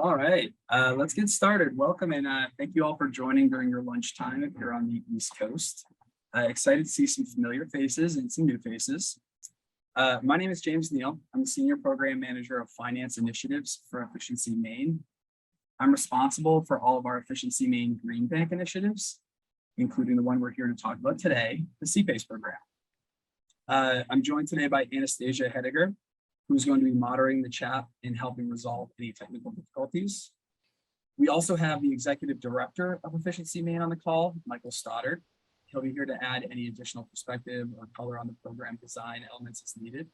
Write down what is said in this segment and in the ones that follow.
All right, let's get started. Welcome and thank you all for joining during your lunchtime if you're on the East Coast. Excited to see some familiar faces and some new faces. My name is James Neal. I'm the Senior Program Manager of Finance Initiatives for Efficiency Maine. I'm responsible for all of our Efficiency Maine Green Bank initiatives, including the one we're here to talk about today, the C-PACE program. I'm joined today by Anastasia Hediger, who's going to be moderating the chat and helping resolve any technical difficulties. We also have the Executive Director of Efficiency Maine on the call, Michael Stoddard. He'll be here to add any additional perspective or color on the program design elements as needed.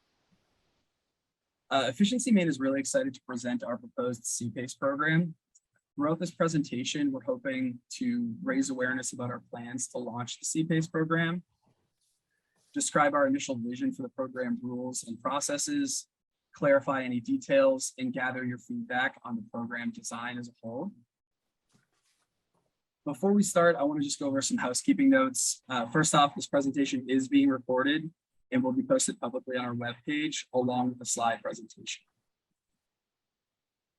Efficiency Maine is really excited to present our proposed C-PACE program. Throughout this presentation, we're hoping to raise awareness about our plans to launch the C-PACE program, describe our initial vision for the program rules and processes, clarify any details, and gather your feedback on the program design as a whole. Before we start, I want to just go over some housekeeping notes. First off, this presentation is being recorded and will be posted publicly on our webpage along with the slide presentation.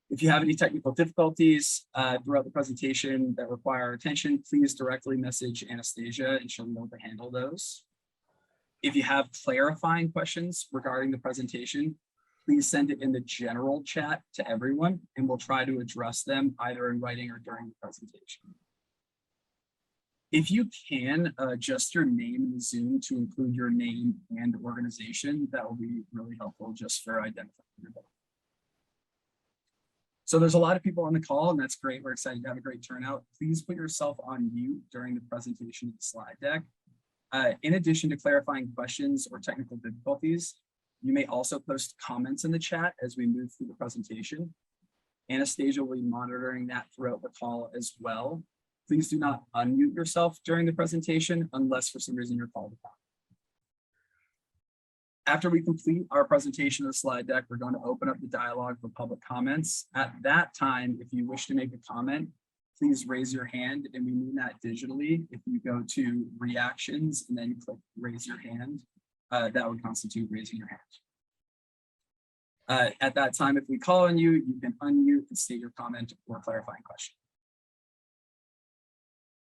If you have any technical difficulties throughout the presentation that require our attention, please directly message Anastasia and she'll be able to handle those. If you have clarifying questions regarding the presentation, please send it in the general chat to everyone, and we'll try to address them either in writing or during the presentation. If you can, adjust your name in the Zoom to include your name and organization, that will be really helpful just for identifying everybody. So there's a lot of people on the call, and that's great. We're excited to have a great turnout. Please put yourself on mute during the presentation of the slide deck. In addition to clarifying questions or technical difficulties, you may also post comments in the chat as we move through the presentation. Anastasia will be monitoring that throughout the call as well. Please do not unmute yourself during the presentation unless for some reason you're called upon. After we complete our presentation of the slide deck, we're going to open up the dialogue for public comments. At that time, if you wish to make a comment, please raise your hand, and we mean that digitally. If you go to reactions and then click raise your hand, that would constitute raising your hand. At that time, if we call on you, you can unmute and state your comment or clarifying question.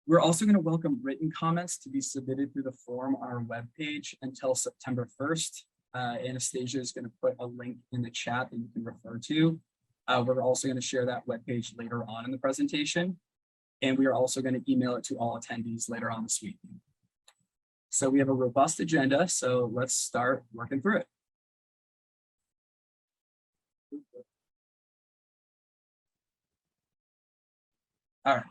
We're also going to welcome written comments to be submitted through the form on our webpage until September 1st. Anastasia is going to put a link in the chat that you can refer to. We're also going to share that webpage later on in the presentation, and we are also going to email it to all attendees later on this week. So we have a robust agenda, so let's start working through it. All right.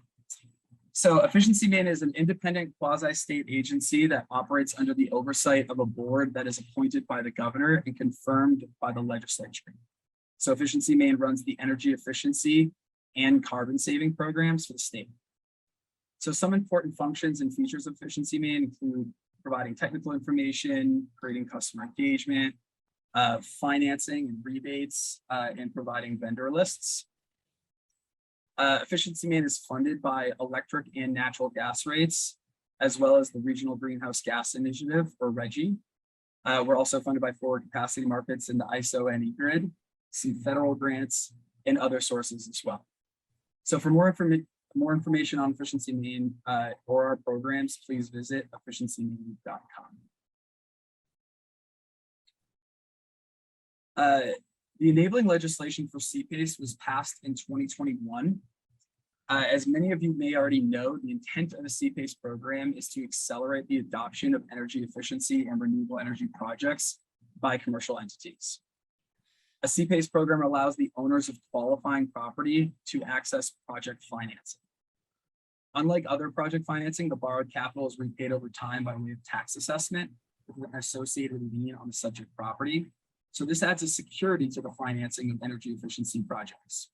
So Efficiency Maine is an independent quasi-state agency that operates under the oversight of a board that is appointed by the governor and confirmed by the legislature. So Efficiency Maine runs the energy efficiency and carbon saving programs for the state. So some important functions and features of Efficiency Maine include providing technical information, creating customer engagement, financing and rebates, and providing vendor lists. Efficiency Maine is funded by electric and natural gas rates, as well as the Regional Greenhouse Gas Initiative, or RGGI. We're also funded by forward capacity markets in the ISO and eGrid, some federal grants, and other sources as well. So for more information on Efficiency Maine or our programs, please visit efficiencymaine.com. The enabling legislation for C-PACE was passed in 2021. As many of you may already know, the intent of the C-PACE program is to accelerate the adoption of energy efficiency and renewable energy projects by commercial entities. A C-PACE program allows the owners of qualifying property to access project financing. Unlike other project financing, the borrowed capital is repaid over time by way of tax assessment with an associated lien on the subject property. So this adds a security to the financing of energy efficiency projects.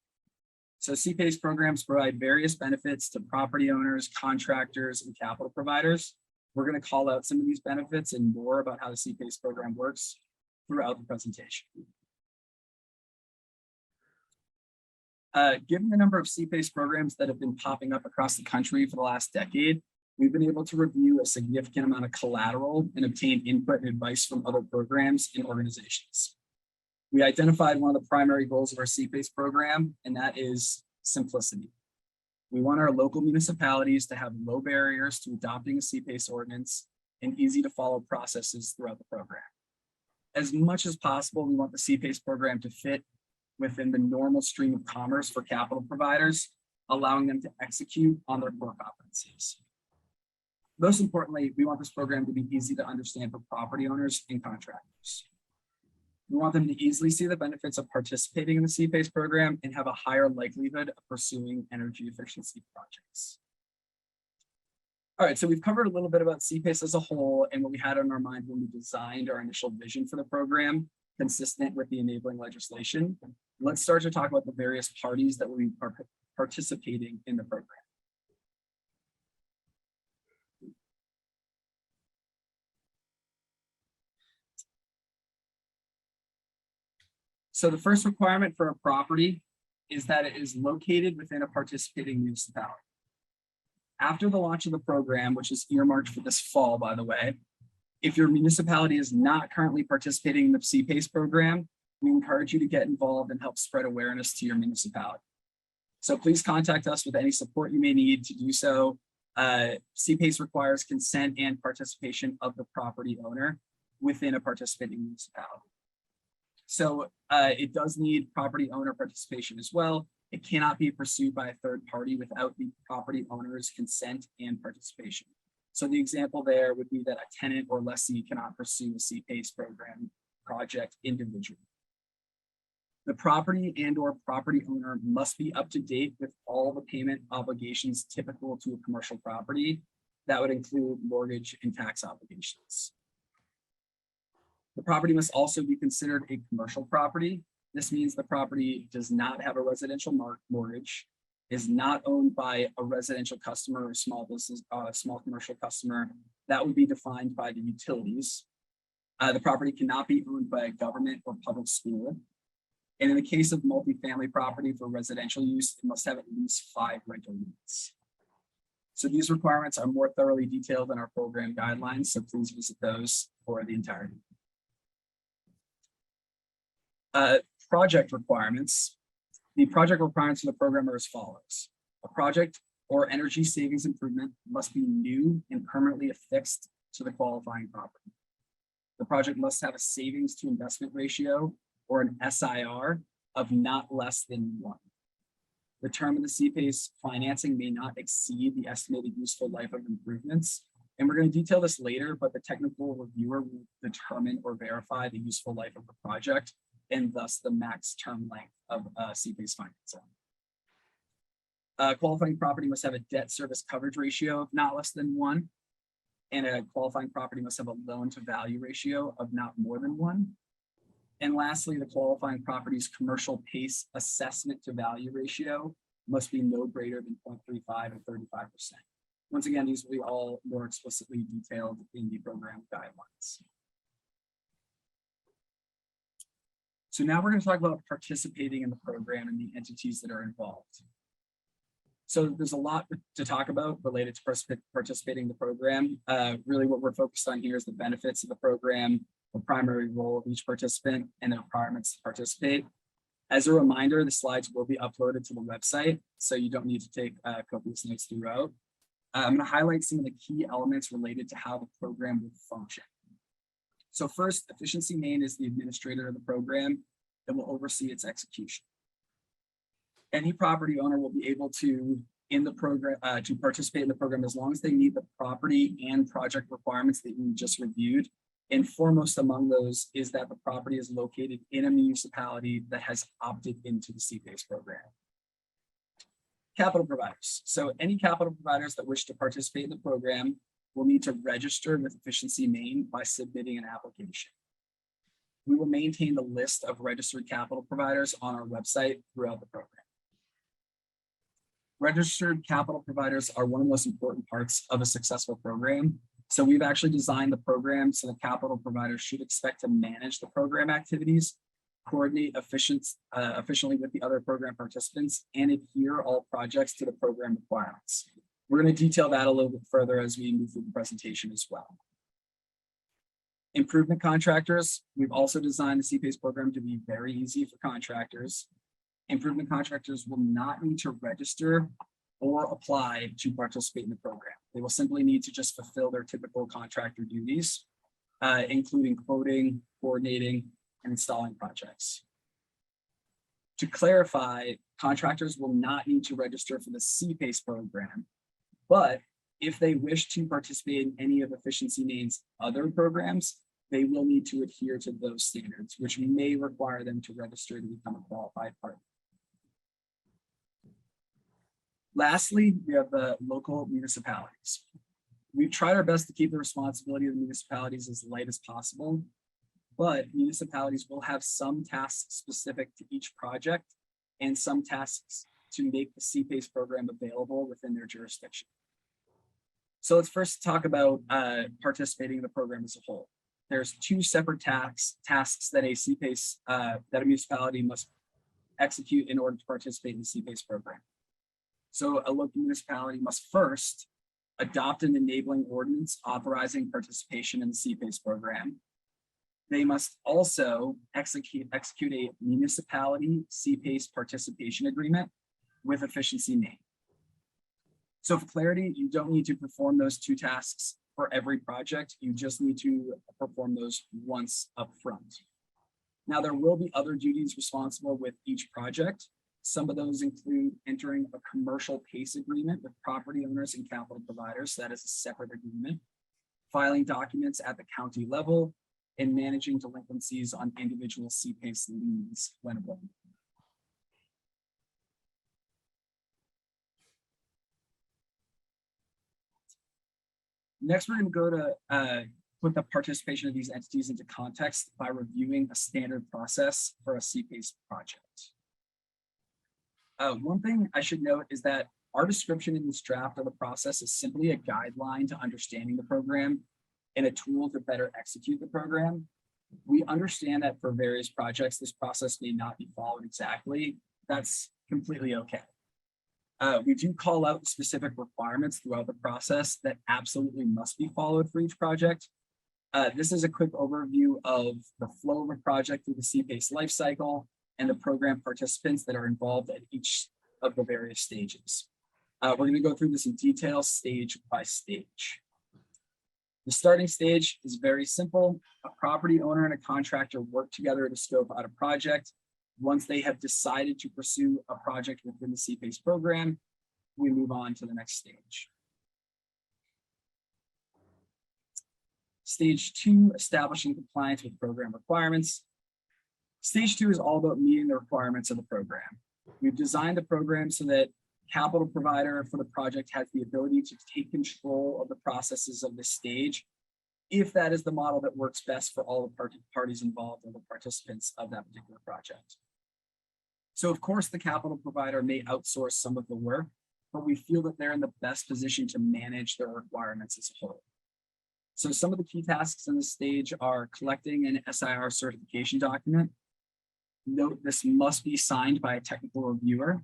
So C-PACE programs provide various benefits to property owners, contractors, and capital providers. We're going to call out some of these benefits and more about how the C-PACE program works throughout the presentation. Given the number of C-PACE programs that have been popping up across the country for the last decade, we've been able to review a significant amount of collateral and obtain input and advice from other programs and organizations. We identified one of the primary goals of our C-PACE program, and that is simplicity. We want our local municipalities to have low barriers to adopting a C-PACE ordinance and easy to follow processes throughout the program. As much as possible, we want the C-PACE program to fit within the normal stream of commerce for capital providers, allowing them to execute on their core competencies. Most importantly, we want this program to be easy to understand for property owners and contractors. We want them to easily see the benefits of participating in the C-PACE program and have a higher likelihood of pursuing energy efficiency projects. All right, so we've covered a little bit about C-PACE as a whole and what we had on our mind when we designed our initial vision for the program, consistent with the enabling legislation. Let's start to talk about the various parties that will be participating in the program. So the first requirement for a property is that it is located within a participating municipality. After the launch of the program, which is earmarked for this fall, by the way, if your municipality is not currently participating in the C-PACE program, we encourage you to get involved and help spread awareness to your municipality. So please contact us with any support you may need to do so. C-PACE requires consent and participation of the property owner within a participating municipality. So it does need property owner participation as well. It cannot be pursued by a third party without the property owner's consent and participation. So the example there would be that a tenant or lessee cannot pursue a C-PACE program project individually. The property and or property owner must be up to date with all the payment obligations typical to a commercial property. That would include mortgage and tax obligations. The property must also be considered a commercial property. This means the property does not have a residential mortgage, is not owned by a residential customer or small business, small commercial customer. That would be defined by the utilities. The property cannot be owned by a government or public school. And in the case of multifamily property for residential use, it must have at least 5 rental units. So these requirements are more thoroughly detailed in our program guidelines, so please visit those for the entirety. Project requirements. The project requirements for the program are as follows. A project or energy savings improvement must be new and permanently affixed to the qualifying property. The project must have a savings to investment ratio or an SIR of not less than 1. The term of the C-PACE financing may not exceed the estimated useful life of improvements. And we're going to detail this later, but the technical reviewer will determine or verify the useful life of the project and thus the max term length of C-PACE financing. Qualifying property must have a debt service coverage ratio of not less than 1, and a qualifying property must have a loan to value ratio of not more than 1. And lastly, the qualifying property's commercial PACE assessment to value ratio must be no greater than 0.35 and 35%. Once again, these will be all more explicitly detailed in the program guidelines. So now we're going to talk about participating in the program and the entities that are involved. So there's a lot to talk about related to participating in the program. Really what we're focused on here is the benefits of the program, the primary role of each participant, and the requirements to participate. As a reminder, the slides will be uploaded to the website, so you don't need to take copious notes throughout. I'm going to highlight some of the key elements related to how the program will function. So first, Efficiency Maine is the administrator of the program that will oversee its execution. Any property owner will be able to participate in the program as long as they meet the property and project requirements that you just reviewed. And foremost among those is that the property is located in a municipality that has opted into the C-PACE program. Capital providers. So any capital providers that wish to participate in the program will need to register with Efficiency Maine by submitting an application. We will maintain the list of registered capital providers on our website throughout the program. Registered capital providers are one of the most important parts of a successful program. So we've actually designed the program so the capital providers should expect to manage the program activities, coordinate efficiently with the other program participants, and adhere all projects to the program requirements. We're going to detail that a little bit further as we move through the presentation as well. Improvement contractors, we've also designed the C-PACE program to be very easy for contractors. Improvement contractors will not need to register or apply to participate in the program. They will simply need to just fulfill their typical contractor duties, including quoting, coordinating, and installing projects. To clarify, contractors will not need to register for the C-PACE program, but if they wish to participate in any of Efficiency Maine's other programs, they will need to adhere to those standards, which may require them to register to become a qualified partner. Lastly, we have the local municipalities. We've tried our best to keep the responsibility of the municipalities as light as possible, but municipalities will have some tasks specific to each project and some tasks to make the C-PACE program available within their jurisdiction. So let's first talk about participating in the program as a whole. There's two separate tasks that a C-PACE, that a municipality must execute in order to participate in the C-PACE program. So a local municipality must first adopt an enabling ordinance authorizing participation in the C-PACE program. They must also execute a municipality C-PACE participation agreement with Efficiency Maine. So for clarity, you don't need to perform those two tasks for every project. You just need to perform those once up front. Now, there will be other duties responsible with each project. Some of those include entering a commercial PACE agreement with property owners and capital providers. That is a separate agreement. Filing documents at the county level and managing delinquencies on individual C-PACE liens when applicable. Next, we're going to go to put the participation of these entities into context by reviewing a standard process for a C-PACE project. One thing I should note is that our description in this draft of the process is simply a guideline to understanding the program and a tool to better execute the program. We understand that for various projects, this process may not be followed exactly. That's completely okay. We do call out specific requirements throughout the process that absolutely must be followed for each project. This is a quick overview of the flow of a project through the C-PACE lifecycle and the program participants that are involved at each of the various stages. We're going to go through this in detail, stage by stage. The starting stage is very simple. A property owner and a contractor work together to scope out a project. Once they have decided to pursue a project within the C-PACE program, we move on to the next stage. Stage 2, establishing compliance with program requirements. Stage 2 is all about meeting the requirements of the program. We've designed the program so that capital provider for the project has the ability to take control of the processes of this stage, if that is the model that works best for all the parties involved or the participants of that particular project. So of course, the capital provider may outsource some of the work, but we feel that they're in the best position to manage their requirements as a whole. So some of the key tasks in this stage are collecting an SIR certification document. Note this must be signed by a technical reviewer.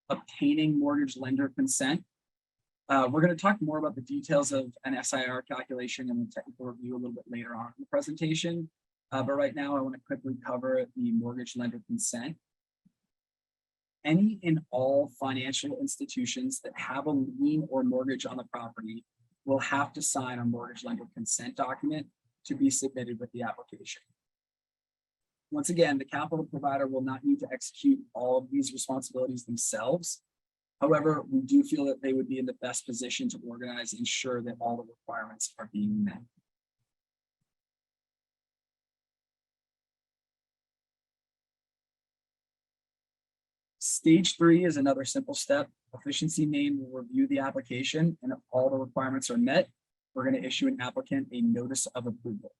Obtaining mortgage lender consent. We're going to talk more about the details of an SIR calculation and the technical review a little bit later on in the presentation. But right now I want to quickly cover the mortgage lender consent. Any and all financial institutions that have a lien or mortgage on the property will have to sign a mortgage lender consent document to be submitted with the application. Once again, the capital provider will not need to execute all of these responsibilities themselves. However, we do feel that they would be in the best position to organize and ensure that all the requirements are being met. Stage 3 is another simple step. Efficiency Maine will review the application, and if all the requirements are met, we're going to issue an applicant a notice of approval.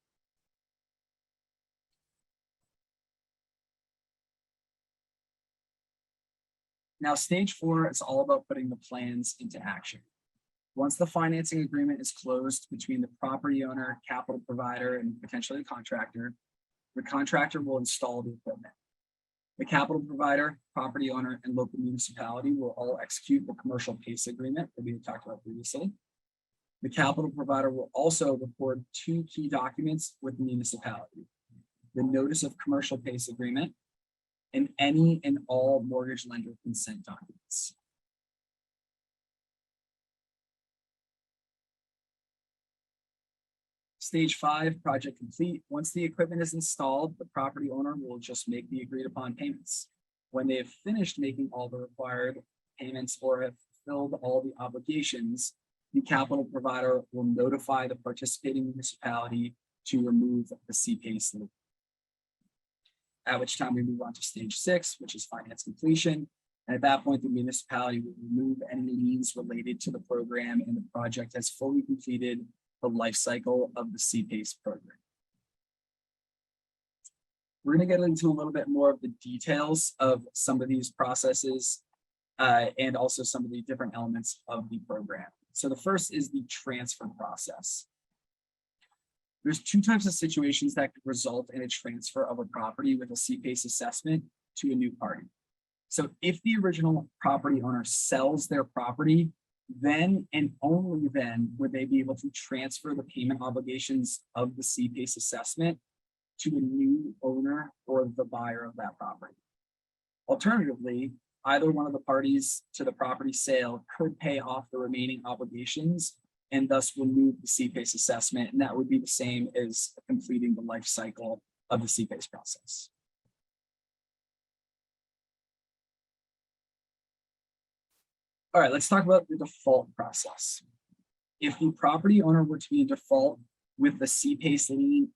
Now, stage 4 is all about putting the plans into action. Once the financing agreement is closed between the property owner, capital provider, and potentially the contractor will install the equipment. The capital provider, property owner, and local municipality will all execute the commercial PACE agreement that we had talked about previously. The capital provider will also record two key documents with the municipality: the Notice of Commercial PACE Agreement and any and all mortgage lender consent documents. Stage 5, project complete. Once the equipment is installed, the property owner will just make the agreed upon payments. When they have finished making all the required payments or have fulfilled all the obligations, the capital provider will notify the participating municipality to remove the C-PACE lien. At which time we move on to stage 6, which is finance completion. And at that point, the municipality will remove any liens related to the program, and the project has fully completed the life cycle of the C-PACE program. We're going to get into a little bit more of the details of some of these processes and also some of the different elements of the program. So the first is the transfer process. There's two types of situations that could result in a transfer of a property with a C-PACE assessment to a new party. So if the original property owner sells their property, then and only then would they be able to transfer the payment obligations of the C-PACE assessment to a new owner or the buyer of that property. Alternatively, either one of the parties to the property sale could pay off the remaining obligations and thus remove the C-PACE assessment, and that would be the same as completing the life cycle of the C-PACE process. All right, let's talk about the default process. If the property owner were to be in default with the C-PACE lien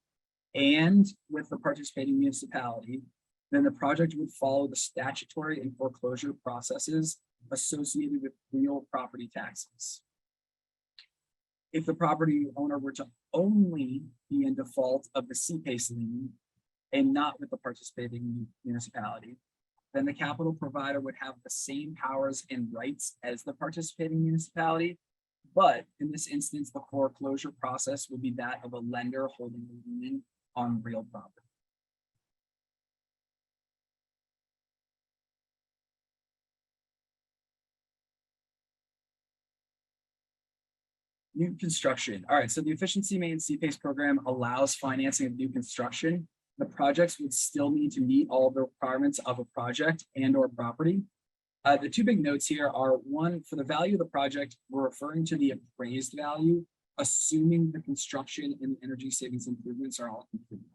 and with the participating municipality, then the project would follow the statutory and foreclosure processes associated with real property taxes. If the property owner were to only be in default of the C-PACE lien and not with the participating municipality, then the capital provider would have the same powers and rights as the participating municipality. But in this instance, the foreclosure process would be that of a lender holding a lien on real property. New construction. All right, so the Efficiency Maine C-PACE program allows financing of new construction. The projects would still need to meet all the requirements of a project and or property. The two big notes here are: one, for the value of the project, we're referring to the appraised value, assuming the construction and energy savings improvements are all complete.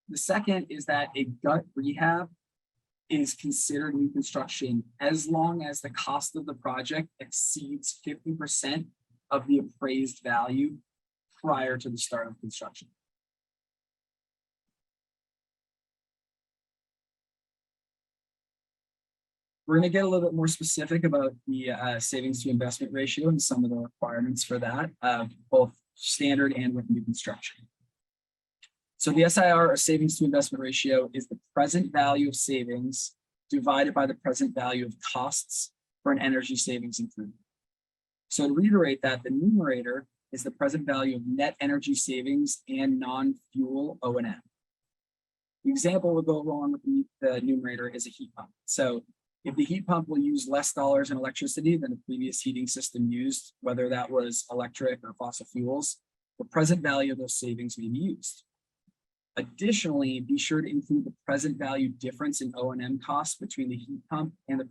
The second is that a gut rehab is considered new construction as long as the cost of the project exceeds 50% of the appraised value prior to the start of construction. We're going to get a little bit more specific about the savings to investment ratio and some of the requirements for that, both standard and with new construction. So the SIR, or savings to investment ratio, is the present value of savings divided by the present value of costs for an energy savings improvement. So to reiterate that, the numerator is the present value of net energy savings and non-fuel O&M. The example will go along with the numerator is a heat pump. So if the heat pump will use less dollars in electricity than the previous heating system used, whether that was electric or fossil fuels, the present value of those savings may be used. Additionally, be sure to include the present value difference in O&M costs between the heat pump and the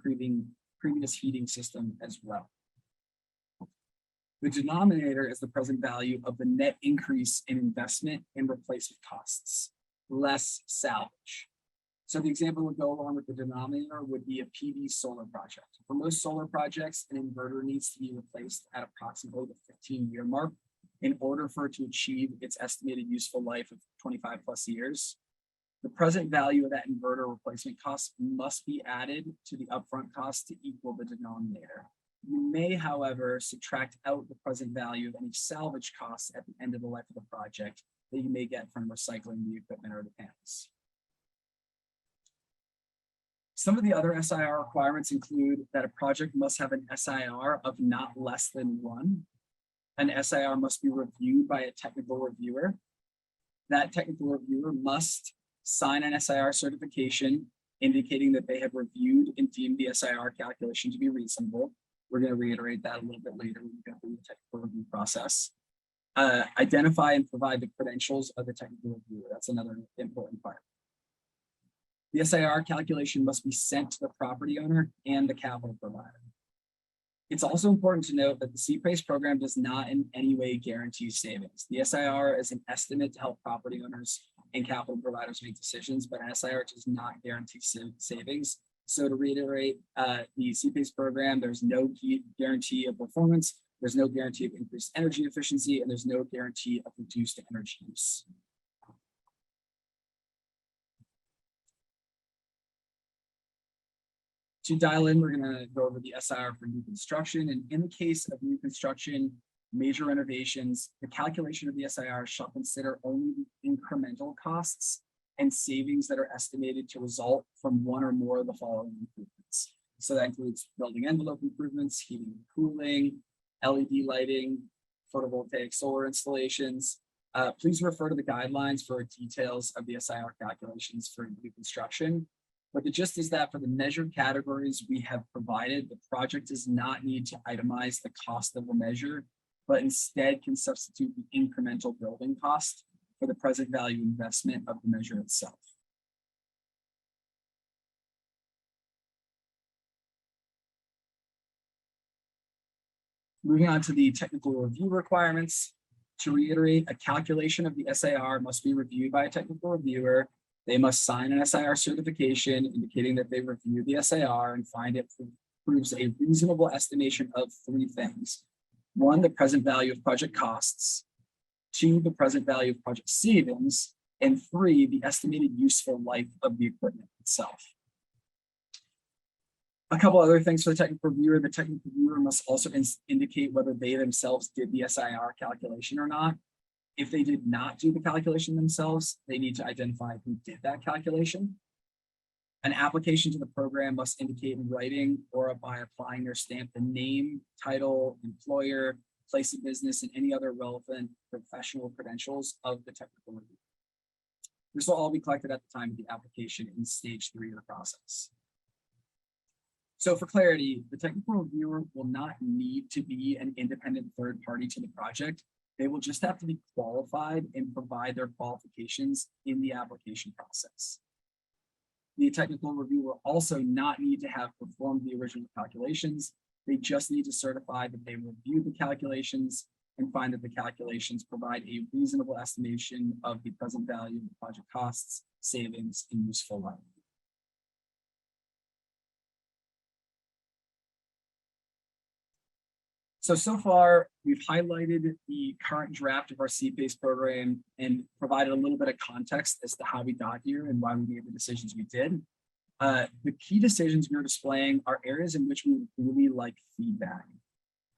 previous heating system as well. The denominator is the present value of the net increase in investment and replacement costs, less salvage. So the example would go along with the denominator would be a PV solar project. For most solar projects, an inverter needs to be replaced at approximately the 15-year mark in order for it to achieve its estimated useful life of 25 plus years. The present value of that inverter replacement cost must be added to the upfront cost to equal the denominator. You may, however, subtract out the present value of any salvage costs at the end of the life of the project that you may get from recycling the equipment or the panels. Some of the other SIR requirements include that a project must have an SIR of not less than 1. An SIR must be reviewed by a technical reviewer. That technical reviewer must sign an SIR certification indicating that they have reviewed and deemed the SIR calculation to be reasonable. We're going to reiterate that a little bit later when we go through the technical review process. Identify and provide the credentials of the technical reviewer. That's another important part. The SIR calculation must be sent to the property owner and the capital provider. It's also important to note that the C-PACE program does not in any way guarantee savings. The SIR is an estimate to help property owners and capital providers make decisions, but an SIR does not guarantee savings. So to reiterate, the C-PACE program, there's no guarantee of performance, there's no guarantee of increased energy efficiency, and there's no guarantee of reduced energy use. To dial in, we're going to go over the SIR for new construction. And in the case of new construction, major renovations, the calculation of the SIR shall consider only the incremental costs and savings that are estimated to result from one or more of the following improvements. So that includes building envelope improvements, heating and cooling, LED lighting, photovoltaic solar installations. Please refer to the guidelines for details of the SIR calculations for new construction. But the gist is that for the measured categories we have provided, the project does not need to itemize the cost of the measure, but instead can substitute the incremental building cost for the present value investment of the measure itself. Moving on to the technical review requirements. To reiterate, a calculation of the SIR must be reviewed by a technical reviewer. They must sign an SIR certification indicating that they reviewed the SIR and find it proves a reasonable estimation of three things. One, the present value of project costs. Two, the present value of project savings. And three, the estimated useful life of the equipment itself. A couple other things for the technical reviewer. The technical reviewer must also indicate whether they themselves did the SIR calculation or not. If they did not do the calculation themselves, they need to identify who did that calculation. An application to the program must indicate in writing or by applying their stamp the name, title, employer, place of business, and any other relevant professional credentials of the technical review. This will all be collected at the time of the application in stage 3 of the process. So for clarity, the technical reviewer will not need to be an independent third party to the project. They will just have to be qualified and provide their qualifications in the application process. The technical reviewer will also not need to have performed the original calculations. They just need to certify that they reviewed the calculations and find that the calculations provide a reasonable estimation of the present value of the project costs, savings, and useful life. So far, we've highlighted the current draft of our C-PACE program and provided a little bit of context as to how we got here and why we made the decisions we did. The key decisions we're displaying are areas in which we would really like feedback.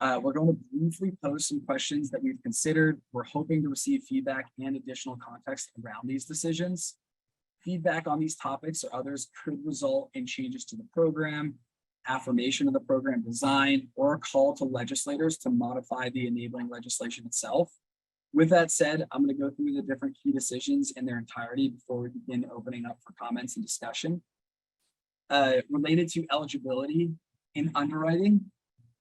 We're going to briefly post some questions that we've considered. We're hoping to receive feedback and additional context around these decisions. Feedback on these topics or others could result in changes to the program, affirmation of the program design, or a call to legislators to modify the enabling legislation itself. With that said, I'm going to go through the different key decisions in their entirety before we begin opening up for comments and discussion. Related to eligibility in underwriting,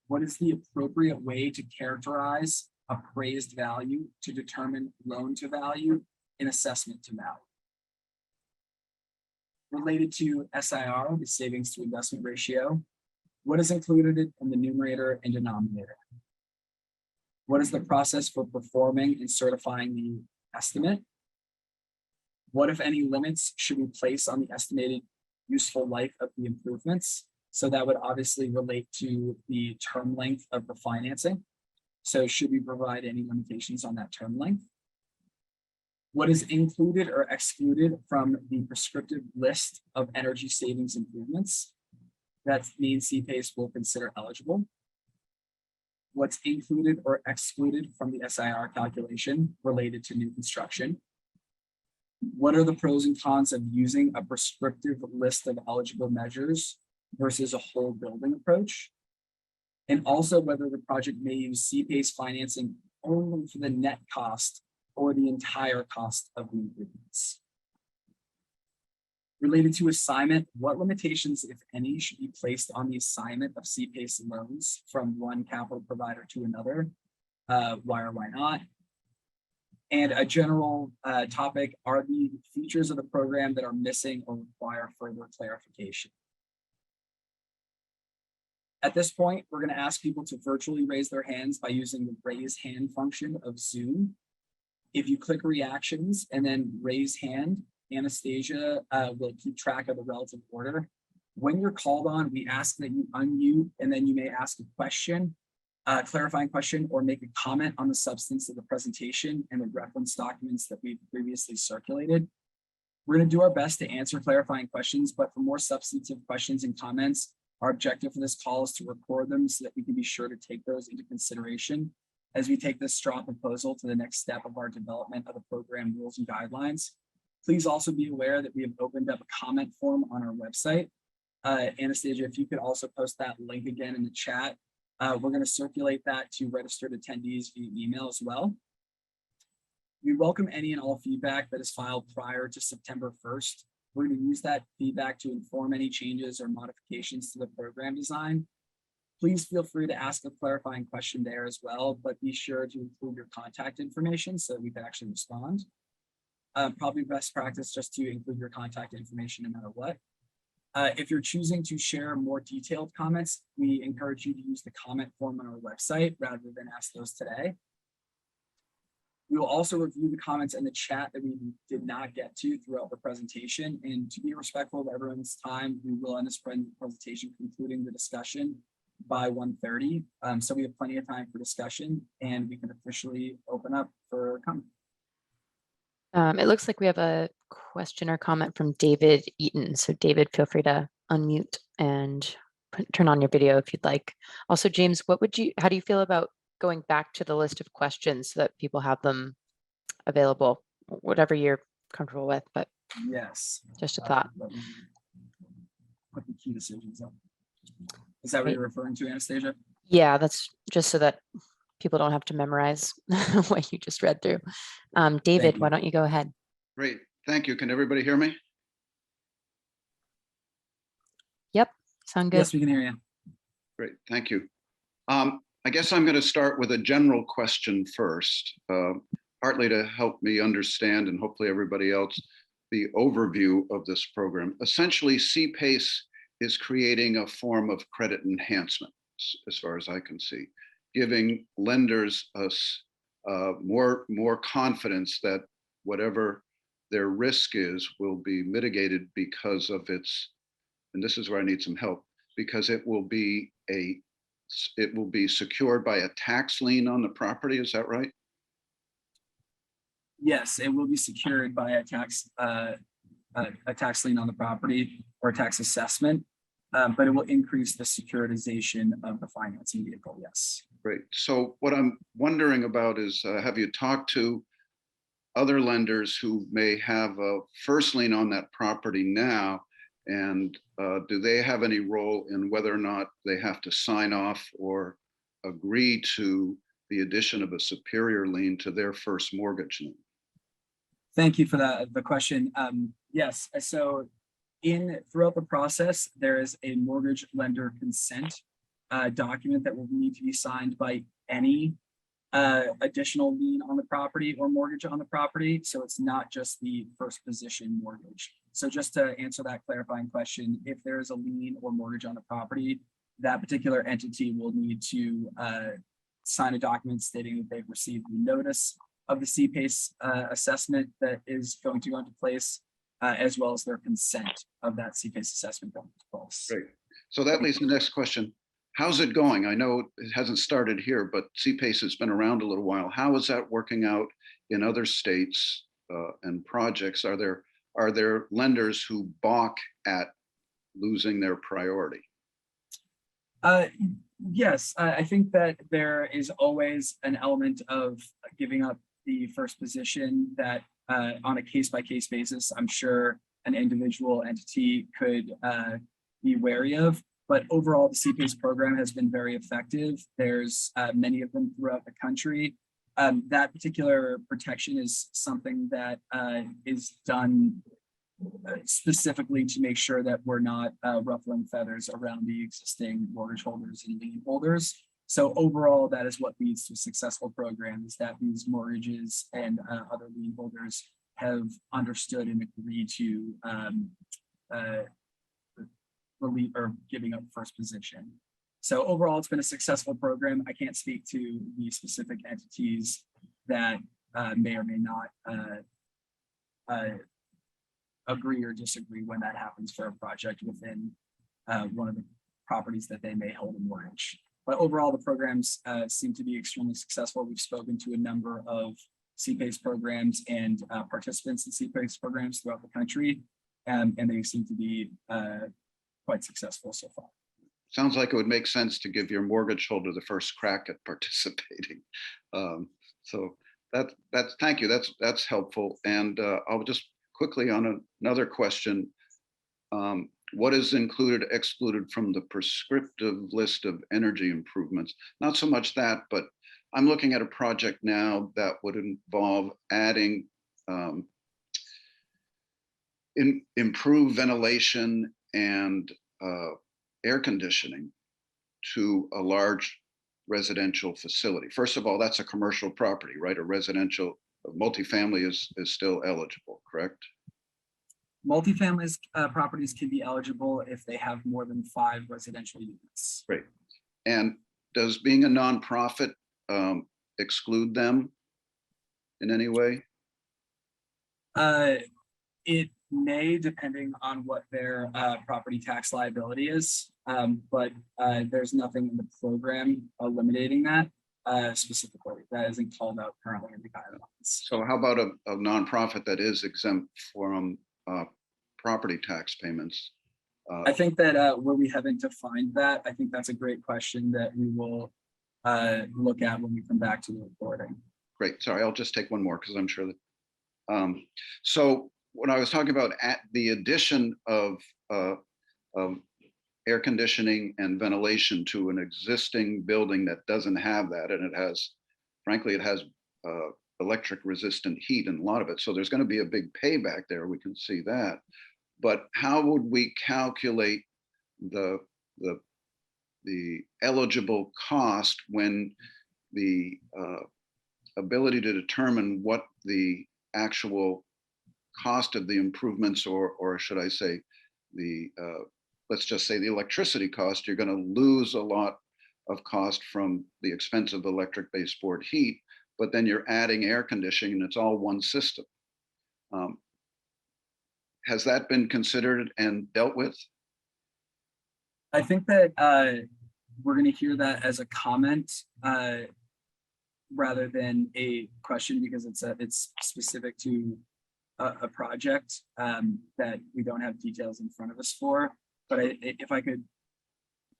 what is the appropriate way to characterize appraised value to determine loan to value and assessment to value? Related to SIR, the savings to investment ratio, what is included in the numerator and denominator? What is the process for performing and certifying the estimate? What, if any, limits should we place on the estimated useful life of the improvements? So that would obviously relate to the term length of the financing. So should we provide any limitations on that term length? What is included or excluded from the prescriptive list of energy savings improvements that Maine C-PACE will consider eligible? What's included or excluded from the SIR calculation related to new construction? What are the pros and cons of using a prescriptive list of eligible measures versus a whole building approach? And also whether the project may use C-PACE financing only for the net cost or the entire cost of the improvements. Related to assignment, what limitations, if any, should be placed on the assignment of C-PACE loans from one capital provider to another? Why or why not? And a general topic, are the features of the program that are missing or require further clarification? At this point, we're going to ask people to virtually raise their hands by using the raise hand function of Zoom. If you click reactions and then raise hand, Anastasia will keep track of the relative order. When you're called on, we ask that you unmute and then you may ask a question, clarifying question, or make a comment on the substance of the presentation and the reference documents that we've previously circulated. We're going to do our best to answer clarifying questions, but for more substantive questions and comments, our objective for this call is to record them so that we can be sure to take those into consideration as we take this straw proposal to the next step of our development of the program rules and guidelines. Please also be aware that we have opened up a comment form on our website. Anastasia, if you could also post that link again in the chat. We're going to circulate that to registered attendees via email as well. We welcome any and all feedback that is filed prior to September 1st. We're going to use that feedback to inform any changes or modifications to the program design. Please feel free to ask a clarifying question there as well, but be sure to include your contact information so we can actually respond. Probably best practice just to include your contact information no matter what. If you're choosing to share more detailed comments, we encourage you to use the comment form on our website rather than ask those today. We will also review the comments in the chat that we did not get to throughout the presentation. And to be respectful of everyone's time, we will end this presentation concluding the discussion by 1:30. So we have plenty of time for discussion and we can officially open up for comment. It looks like we have a question or comment from David Eaton. So David, feel free to unmute and turn on your video if you'd like. Also, James, how do you feel about going back to the list of questions so that people have them available, whatever you're comfortable with, but yes, just a thought. Let me put the key decisions up. Is that what you're referring to, Anastasia? Yeah, that's just so that people don't have to memorize what you just read through. David, why don't you go ahead? Great, thank you. Can everybody hear me? Yep, sound good. Yes, we can hear you. Great, thank you. I guess I'm going to start with a general question first, partly to help me understand and hopefully everybody else, the overview of this program. Essentially, C-PACE is creating a form of credit enhancement, as far as I can see, giving lenders more confidence that whatever their risk is will be mitigated because of its, and this is where I need some help, because it will be secured by a tax lien on the property. Is that right? Yes, it will be secured by a tax lien on the property or a tax assessment, but it will increase the securitization of the financing vehicle. Yes. Great. So what I'm wondering about is, have you talked to other lenders who may have a first lien on that property now? And do they have any role in whether or not they have to sign off or agree to the addition of a superior lien to their first mortgage lien? Thank you for the question. Yes, so throughout the process, there is a mortgage lender consent document that will need to be signed by any additional lien on the property or mortgage on the property. So it's not just the first position mortgage. So just to answer that clarifying question, if there is a lien or mortgage on the property, that particular entity will need to sign a document stating that they've received the notice of the C-PACE assessment that is going to go into place, as well as their consent of that C-PACE assessment going into place. Great. So that leads to the next question. How's it going? I know it hasn't started here, but C-PACE has been around a little while. How is that working out in other states and projects? Are there lenders who balk at losing their priority? Yes, I think that there is always an element of giving up the first position that on a case-by-case basis, I'm sure an individual entity could be wary of. But overall, the C-PACE program has been very effective. There's many of them throughout the country. That particular protection is something that is done specifically to make sure that we're not ruffling feathers around the existing mortgage holders and lien holders. So overall, that is what leads to a successful program, is that these mortgages and other lien holders have understood and agreed to relieve or giving up first position. So overall, it's been a successful program. I can't speak to the specific entities that may or may not agree or disagree when that happens for a project within one of the properties that they may hold a mortgage. But overall, the programs seem to be extremely successful. We've spoken to a number of C-PACE programs and participants in C-PACE programs throughout the country, and they seem to be quite successful so far. Sounds like it would make sense to give your mortgage holder the first crack at participating. So thank you. That's helpful. And I'll just quickly on another question. What is included, excluded from the prescriptive list of energy improvements? Not so much that, but I'm looking at a project now that would involve adding improved ventilation and air conditioning to a large residential facility. First of all, that's a commercial property, right? A residential multifamily is still eligible, correct? Multifamily properties can be eligible if they have more than 5 residential units. Great. And does being a nonprofit exclude them in any way? It may, depending on what their property tax liability is, but there's nothing in the program eliminating that specifically. That isn't called out currently in the guidelines. So how about a nonprofit that is exempt from property tax payments? I think that where we haven't defined that, I think that's a great question that we will look at when we come back to the recording. Great. Sorry, I'll just take one more because I'm sure that. So when I was talking about the addition of air conditioning and ventilation to an existing building that doesn't have that, and it has, frankly, it has electric resistant heat in a lot of it. So there's going to be a big payback there. We can see that. But how would we calculate the eligible cost when the ability to determine what the actual cost of the improvements, or should I say the let's just say the electricity cost, you're going to lose a lot of cost from the expensive electric baseboard heat, but then you're adding air conditioning and it's all one system. Has that been considered and dealt with? I think that we're going to hear that as a comment rather than a question, because it's specific to a project that we don't have details in front of us for. But if I could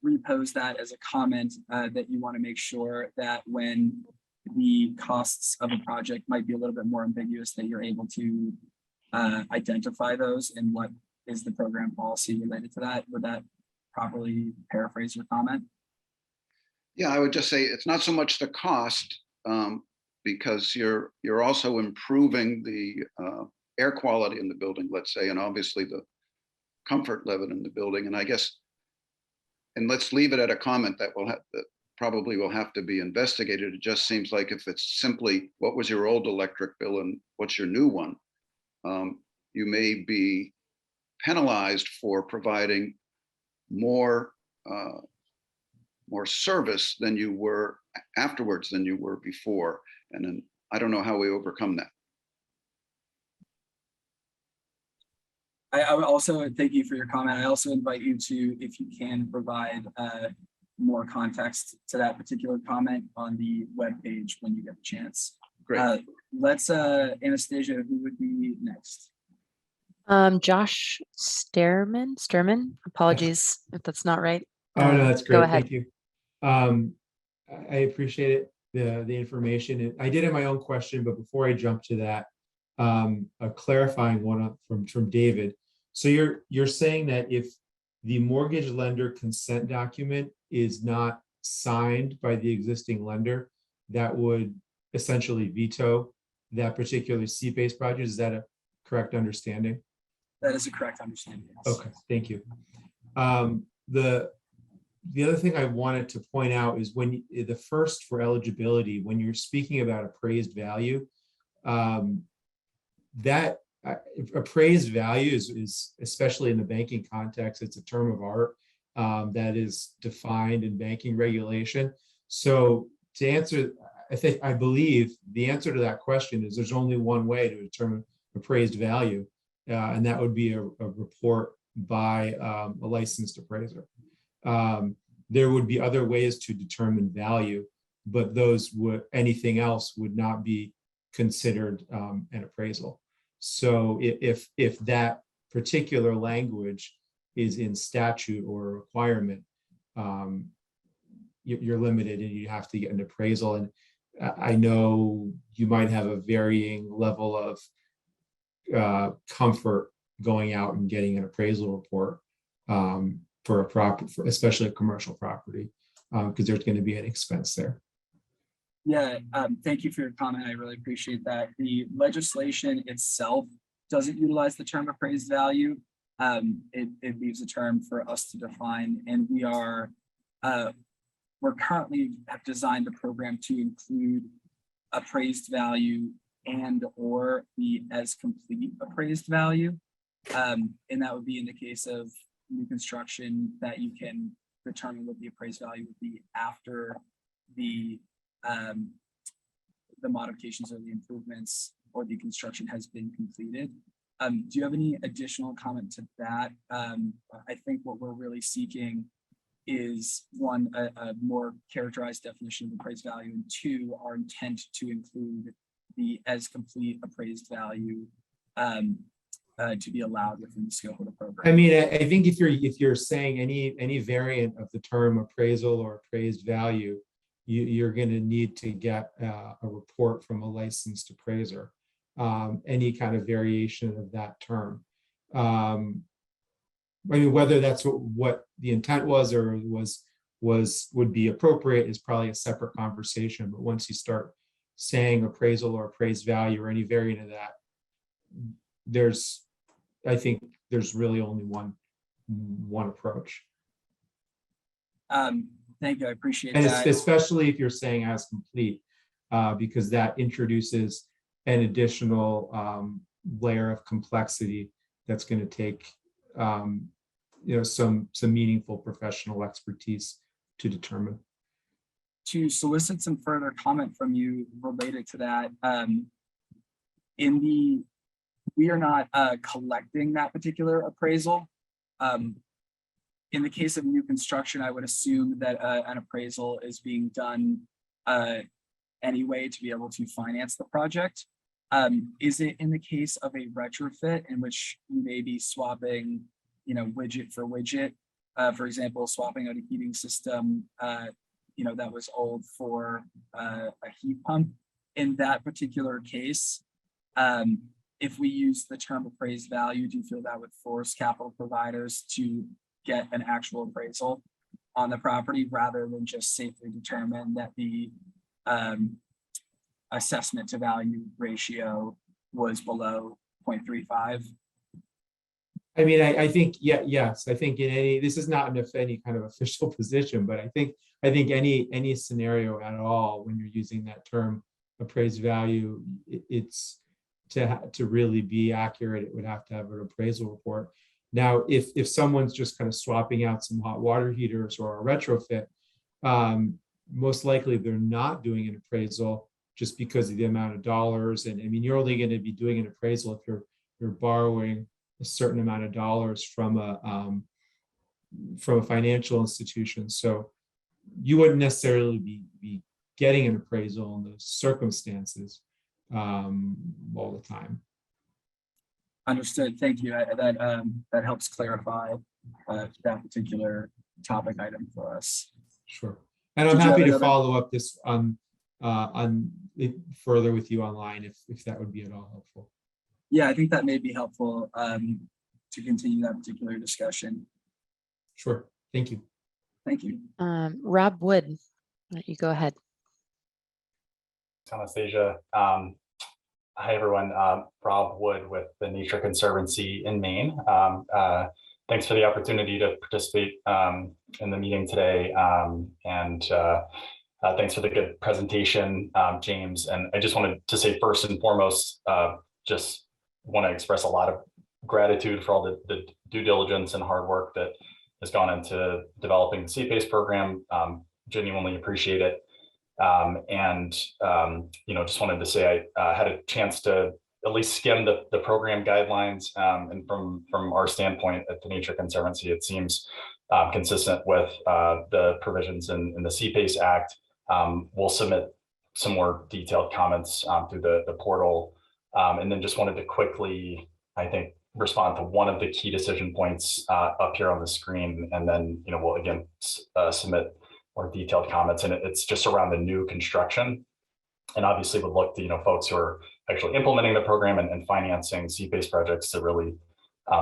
repose that as a comment that you want to make sure that when the costs of a project might be a little bit more ambiguous, that you're able to identify those and what is the program policy related to that. Would that properly paraphrase your comment? Yeah, I would just say it's not so much the cost, because you're also improving the air quality in the building, let's say, and obviously the comfort level in the building. And I guess, and let's leave it at a comment that probably will have to be investigated. It just seems like if it's simply what was your old electric bill and what's your new one, you may be penalized for providing more service than you were afterwards than you were before. And then I don't know how we overcome that. I would also thank you for your comment. I also invite you to, if you can, provide more context to that particular comment on the webpage when you get the chance. Great. Let's Anastasia, who would be next? Josh Sterman. Apologies if that's not right. Oh, no, that's great. Go ahead. Thank you. I appreciate it, the information. I did have my own question, but before I jump to that, a clarifying one from David. So you're saying that if the mortgage lender consent document is not signed by the existing lender, that would essentially veto that particular C-PACE project. Is that a correct understanding? That is a correct understanding. Yes. Okay, thank you. The other thing I wanted to point out is when the first for eligibility, when you're speaking about appraised value, that appraised value is especially in the banking context, it's a term of art that is defined in banking regulation. So to answer, I believe the answer to that question is there's only one way to determine appraised value, and that would be a report by a licensed appraiser. There would be other ways to determine value, but anything else would not be considered an appraisal. So if that particular language is in statute or a requirement, you're limited and you have to get an appraisal. And I know you might have a varying level of comfort going out and getting an appraisal report for a property, especially a commercial property, because there's going to be an expense there. Yeah, thank you for your comment. I really appreciate that. The legislation itself doesn't utilize the term appraised value. It leaves a term for us to define, and we're currently have designed the program to include appraised value and or the as complete appraised value. And that would be in the case of new construction that you can determine what the appraised value would be after the modifications or the improvements or the construction has been completed. Do you have any additional comment to that? I think what we're really seeking is one, a more characterized definition of appraised value, and two, our intent to include the as complete appraised value to be allowed within the scope of the program. I mean, I think if you're saying any variant of the term appraisal or appraised value, you're going to need to get a report from a licensed appraiser, any kind of variation of that term. I mean, whether that's what the intent was or would be appropriate is probably a separate conversation. But once you start saying appraisal or appraised value or any variant of that, I think there's really only one approach. Thank you, I appreciate and that. Especially if you're saying as complete, because that introduces an additional layer of complexity that's going to take some meaningful professional expertise to determine. To solicit some further comment from you related to that, we are not collecting that particular appraisal. In the case of new construction, I would assume that an appraisal is being done anyway to be able to finance the project. Is it in the case of a retrofit in which you may be swapping, widget for widget, for example, swapping out a heating system, that was old for a heat pump? In that particular case, if we use the term appraised value, do you feel that would force capital providers to get an actual appraisal on the property rather than just safely determine that the assessment to value ratio was below 0.35? I mean, I think, yes, I think this is not any kind of official position, but I think any scenario at all, when you're using that term appraised value, it's to really be accurate, it would have to have an appraisal report. Now, if someone's just kind of swapping out some hot water heaters or a retrofit, most likely they're not doing an appraisal just because of the amount of dollars. And I mean, you're only going to be doing an appraisal if you're borrowing a certain amount of dollars from a financial institution. So you wouldn't necessarily be getting an appraisal in those circumstances all the time. Understood. Thank you. That helps clarify that particular topic item for us. Sure. And I'm happy to follow up this on it further with you online if that would be at all helpful. Yeah, I think that may be helpful to continue that particular discussion. Sure. Thank you. Thank you. Rob Wood, why don't you go ahead? Anastasia. Hi, everyone. Rob Wood with the Nature Conservancy in Maine. Thanks for the opportunity to participate in the meeting today. Thanks for the good presentation, James. And I just wanted to say first and foremost, just want to express a lot of gratitude for all the due diligence and hard work that has gone into developing the C-PACE program. Genuinely appreciate it. Just wanted to say I had a chance to at least skim the program guidelines, and from our standpoint at the Nature Conservancy, it seems consistent with the provisions in the C-PACE Act. We'll submit some more detailed comments through the portal, and then just wanted to quickly, I think, respond to one of the key decision points up here on the screen, and then we'll again submit more detailed comments, and it's just around the new construction. And obviously would look to folks who are actually implementing the program and financing C-PACE projects to really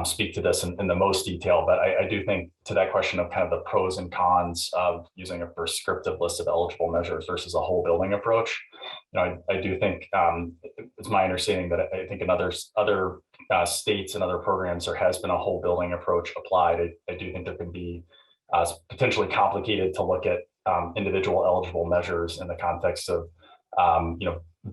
speak to this in the most detail. But I do think to that question of kind of the pros and cons of using a prescriptive list of eligible measures versus a whole building approach, I do think it's my understanding that I think in other states and other programs there has been a whole building approach applied. I do think there can be potentially complicated to look at individual eligible measures in the context of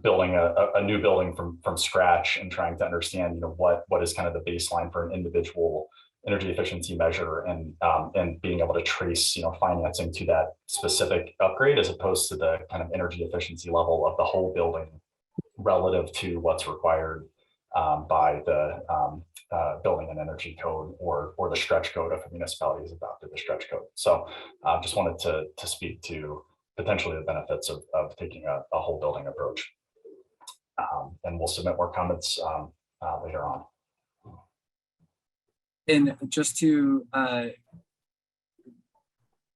building a new building from scratch and trying to understand what is kind of the baseline for an individual energy efficiency measure, and being able to trace financing to that specific upgrade as opposed to the kind of energy efficiency level of the whole building relative to what's required by the building and energy code or the stretch code if a municipality has adopted the stretch code. So just wanted to speak to potentially the benefits of taking a whole building approach. And we'll submit more comments later on. And just to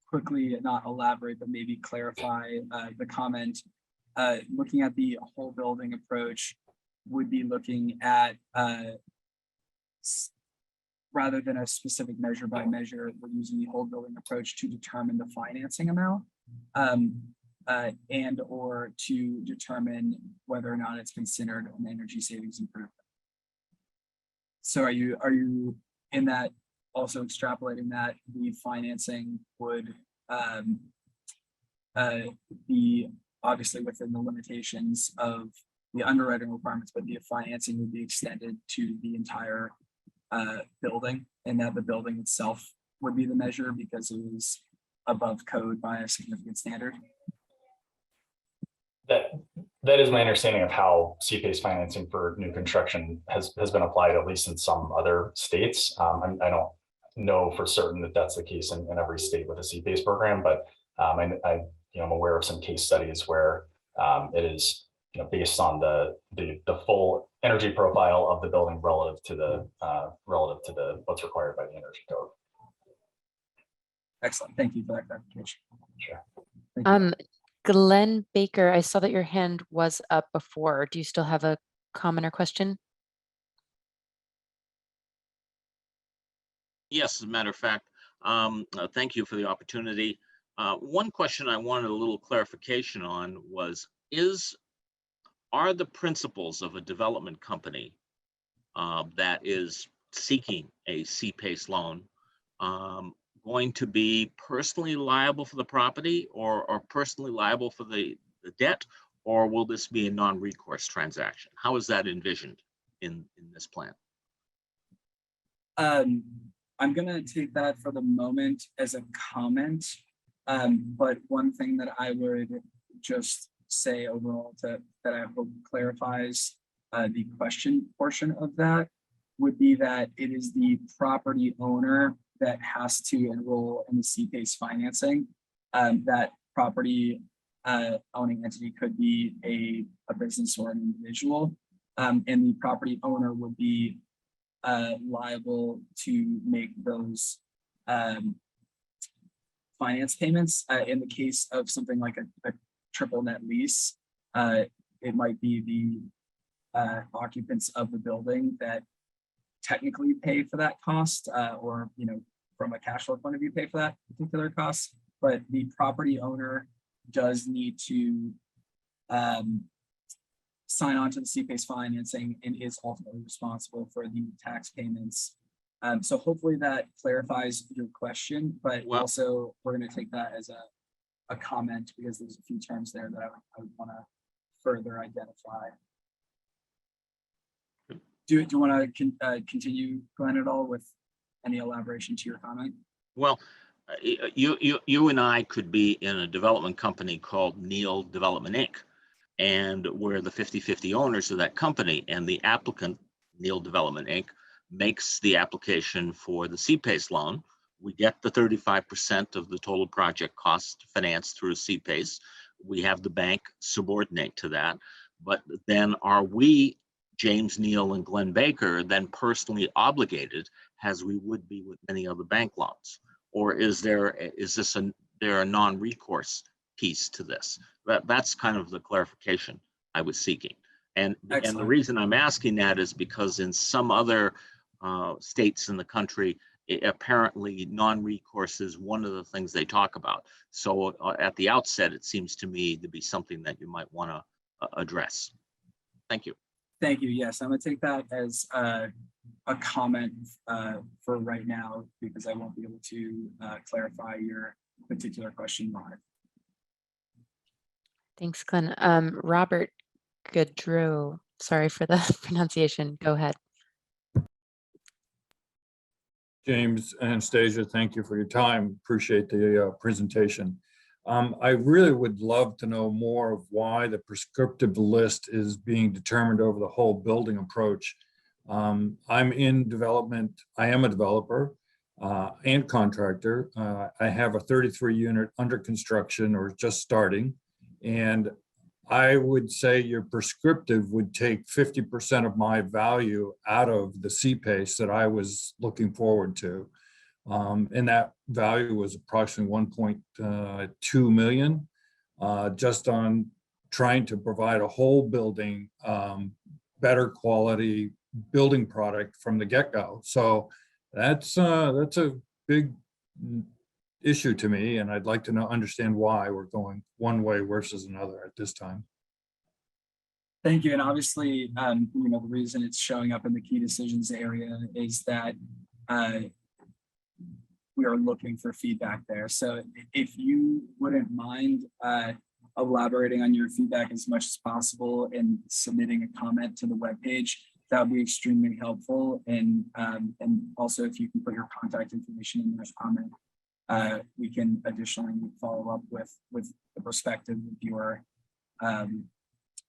quickly, not elaborate, but maybe clarify the comment, looking at the whole building approach would be looking at, rather than a specific measure by measure, we're using the whole building approach to determine the financing amount, and or to determine whether or not it's considered an energy savings improvement. So are you in that also extrapolating that the financing would be obviously within the limitations of the underwriting requirements, but the financing would be extended to the entire building, and that the building itself would be the measure because it was above code by a significant standard? That is my understanding of how C-PACE financing for new construction has been applied, at least in some other states. I don't know for certain that that's the case in every state with a C-PACE program, but I'm aware of some case studies where it is based on the full energy profile of the building relative to the what's required by the energy code. Excellent. Thank you for that clarification. Sure. Thank you. Glenn Baker, I saw that your hand was up before. Do you still have a comment or question? Yes, as a matter of fact, thank you for the opportunity. One question I wanted a little clarification on was, are the principals of a development company that is seeking a C-PACE loan going to be personally liable for the property or personally liable for the debt, or will this be a non-recourse transaction? How is that envisioned in this plan? I'm going to take that for the moment as a comment, but one thing that I would just say overall that I hope clarifies the question portion of that would be that it is the property owner that has to enroll in the C-PACE financing. That property owning entity could be a business or an individual, and the property owner would be liable to make those finance payments. In the case of something like a triple net lease, it might be the occupants of the building that technically pay for that cost, or from a cash flow point of view, pay for that particular cost. But the property owner does need to sign on to the C-PACE financing and is ultimately responsible for the tax payments. So hopefully that clarifies your question, but Well- also we're going to take that as a comment because there's a few terms there that I would want to further identify. Do you want to continue, Glenn, at all with any elaboration to your comment? Well, you and I could be in a development company called Neal Development Inc. And we're the 50-50 owners of that company, and the applicant, Neal Development Inc., makes the application for the C-PACE loan. We get the 35% of the total project cost financed through C-PACE. We have the bank subordinate to that. But then are we, James Neal and Glenn Baker, then personally obligated as we would be with many other bank loans? Or is there a non-recourse piece to this? That's kind of the clarification I was seeking. And the Excellent. reason I'm asking that is because in some other states in the country, apparently non-recourse is one of the things they talk about. So at the outset, it seems to me to be something that you might want to address. Thank you. Thank you. Yes, I'm going to take that as a comment for right now because I won't be able to clarify your particular question live. Thanks, Glenn. Robert Gaudreau, sorry for the pronunciation. Go ahead. James and Anastasia, thank you for your time. Appreciate the presentation. I really would love to know more of why the prescriptive list is being determined over the whole building approach. I'm in development. I am a developer and contractor. I have a 33 unit under construction or just starting. And I would say your prescriptive would take 50% of my value out of the C-PACE that I was looking forward to. And that value was approximately 1.2 million, just on trying to provide a whole building, better quality building product from the get-go. So that's a big issue to me, and I'd like to understand why we're going one way versus another at this time. Thank you. And obviously, the reason it's showing up in the key decisions area is that we are looking for feedback there. So if you wouldn't mind elaborating on your feedback as much as possible and submitting a comment to the webpage, that would be extremely helpful. And also if you can put your contact information in that comment, we can additionally follow up with the perspective of your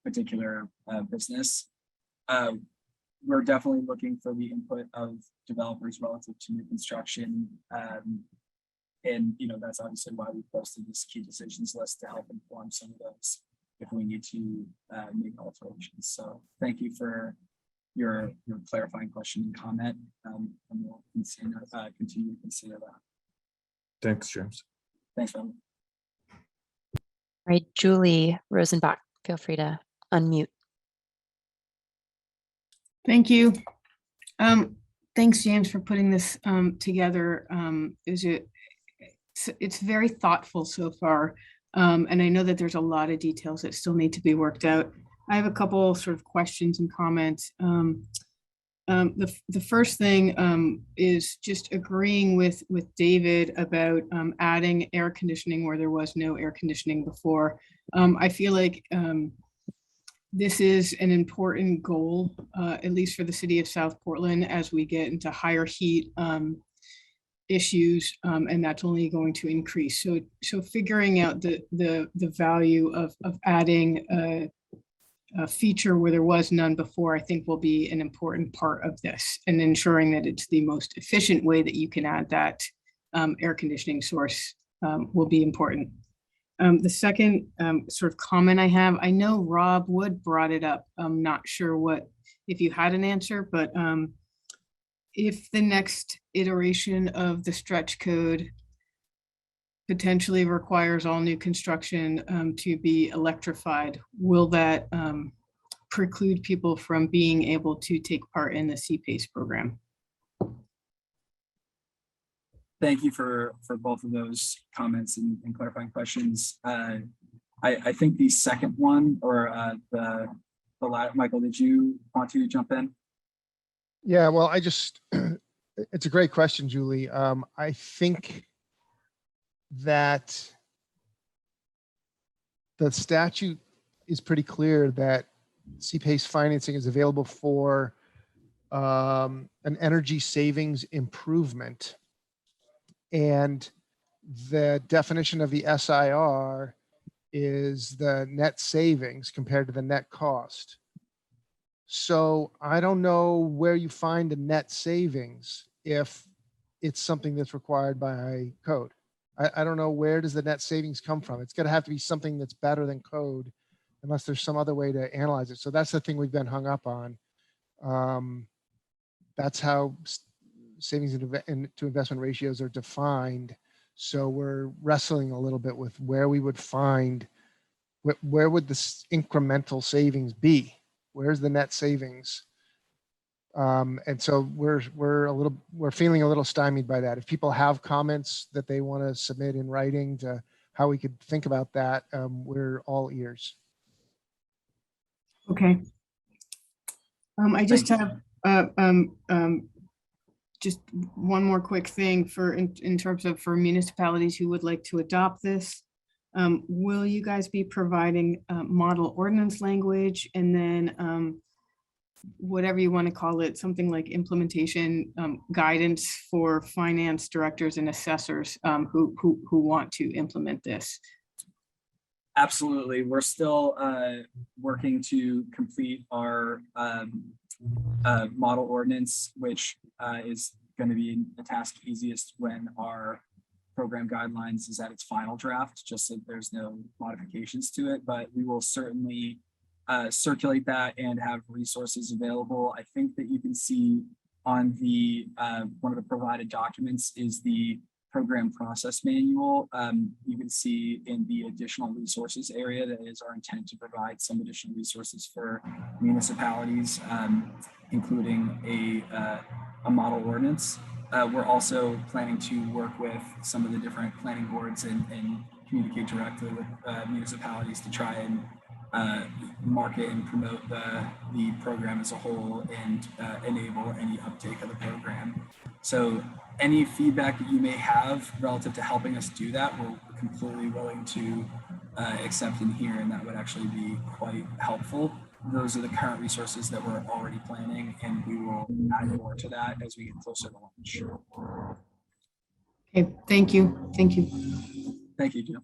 particular business. We're definitely looking for the input of developers relative to new construction. And that's obviously why we posted this key decisions list to help inform some of those if we need to make alterations. So thank you for your clarifying question and comment, and we'll continue to consider that. Thanks, James. Thanks, Robert. All right, Julie Rosenbach, feel free to unmute. Thank you. Thanks, James, for putting this together. It's very thoughtful so far. And I know that there's a lot of details that still need to be worked out. I have a couple sort of questions and comments. The first thing is just agreeing with David about adding air conditioning where there was no air conditioning before. I feel like this is an important goal, at least for the city of South Portland, as we get into higher heat issues, and that's only going to increase. So figuring out the value of adding a feature where there was none before, I think will be an important part of this, and ensuring that it's the most efficient way that you can add that air conditioning source will be important. The second sort of comment I have, I know Rob Wood brought it up. I'm not sure if you had an answer, but if the next iteration of the stretch code potentially requires all new construction to be electrified, will that preclude people from being able to take part in the C-PACE program? Thank you for both of those comments and clarifying questions. I think the second one, or the latter. Michael, did you want to jump in? Yeah, well, I just, it's a great question, Julie. I think that the statute is pretty clear that C-PACE financing is available for an energy savings improvement. And the definition of the SIR is the net savings compared to the net cost. So I don't know where you find the net savings if it's something that's required by code. I don't know, where does the net savings come from? It's gonna have to be something that's better than code unless there's some other way to analyze it. So that's the thing we've been hung up on. That's how savings to investment ratios are defined. So we're wrestling a little bit with where we would find, where would this incremental savings be? Where's the net savings? And so we're feeling a little stymied by that. If people have comments that they want to submit in writing to how we could think about that, we're all ears. Okay. I just have just one more quick thing for in terms of for municipalities who would like to adopt this. Will you guys be providing model ordinance language, and then whatever you want to call it, something like implementation guidance for finance directors and assessors who want to implement this? Absolutely. We're still working to complete our model ordinance, which is going to be a task easiest when our program guidelines is at its final draft, just so there's no modifications to it. But we will certainly circulate that and have resources available. I think that you can see on the one of the provided documents is the program process manual. You can see in the additional resources area that is our intent to provide some additional resources for municipalities, including a model ordinance. We're also planning to work with some of the different planning boards and communicate directly with municipalities to try and market and promote the program as a whole and enable any uptake of the program. So any feedback that you may have relative to helping us do that, we're completely willing to accept and hear, and that would actually be quite helpful. Those are the current resources that we're already planning, and we will add more to that as we get closer to launch. Okay, thank you. Thank you. Thank you, Jim.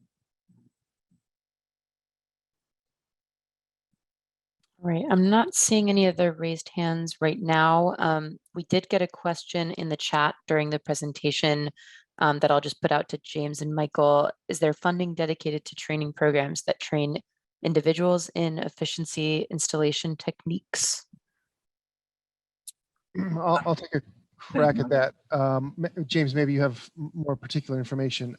All right, I'm not seeing any other raised hands right now. We did get a question in the chat during the presentation that I'll just put out to James and Michael. Is there funding dedicated to training programs that train individuals in efficiency installation techniques? I'll take a crack at that. James, maybe you have more particular information.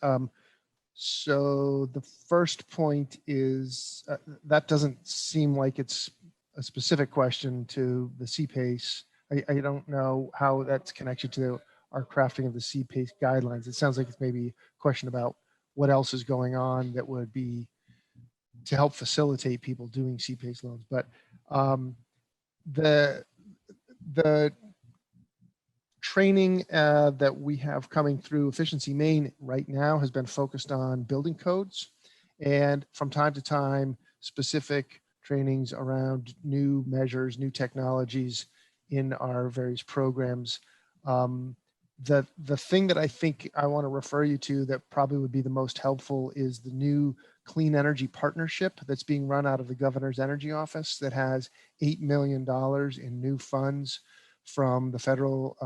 So the first point is that doesn't seem like it's a specific question to the C-PACE. I don't know how that's connected to our crafting of the C-PACE guidelines. It sounds like it's maybe a question about what else is going on that would be to help facilitate people doing C-PACE loans. But the training that we have coming through Efficiency Maine right now has been focused on building codes, and from time to time, specific trainings around new measures, new technologies in our various programs. The thing that I think I want to refer you to that probably would be the most helpful is the new Clean Energy Partnership that's being run out of the Governor's Energy Office that has $8 million in new funds from the federal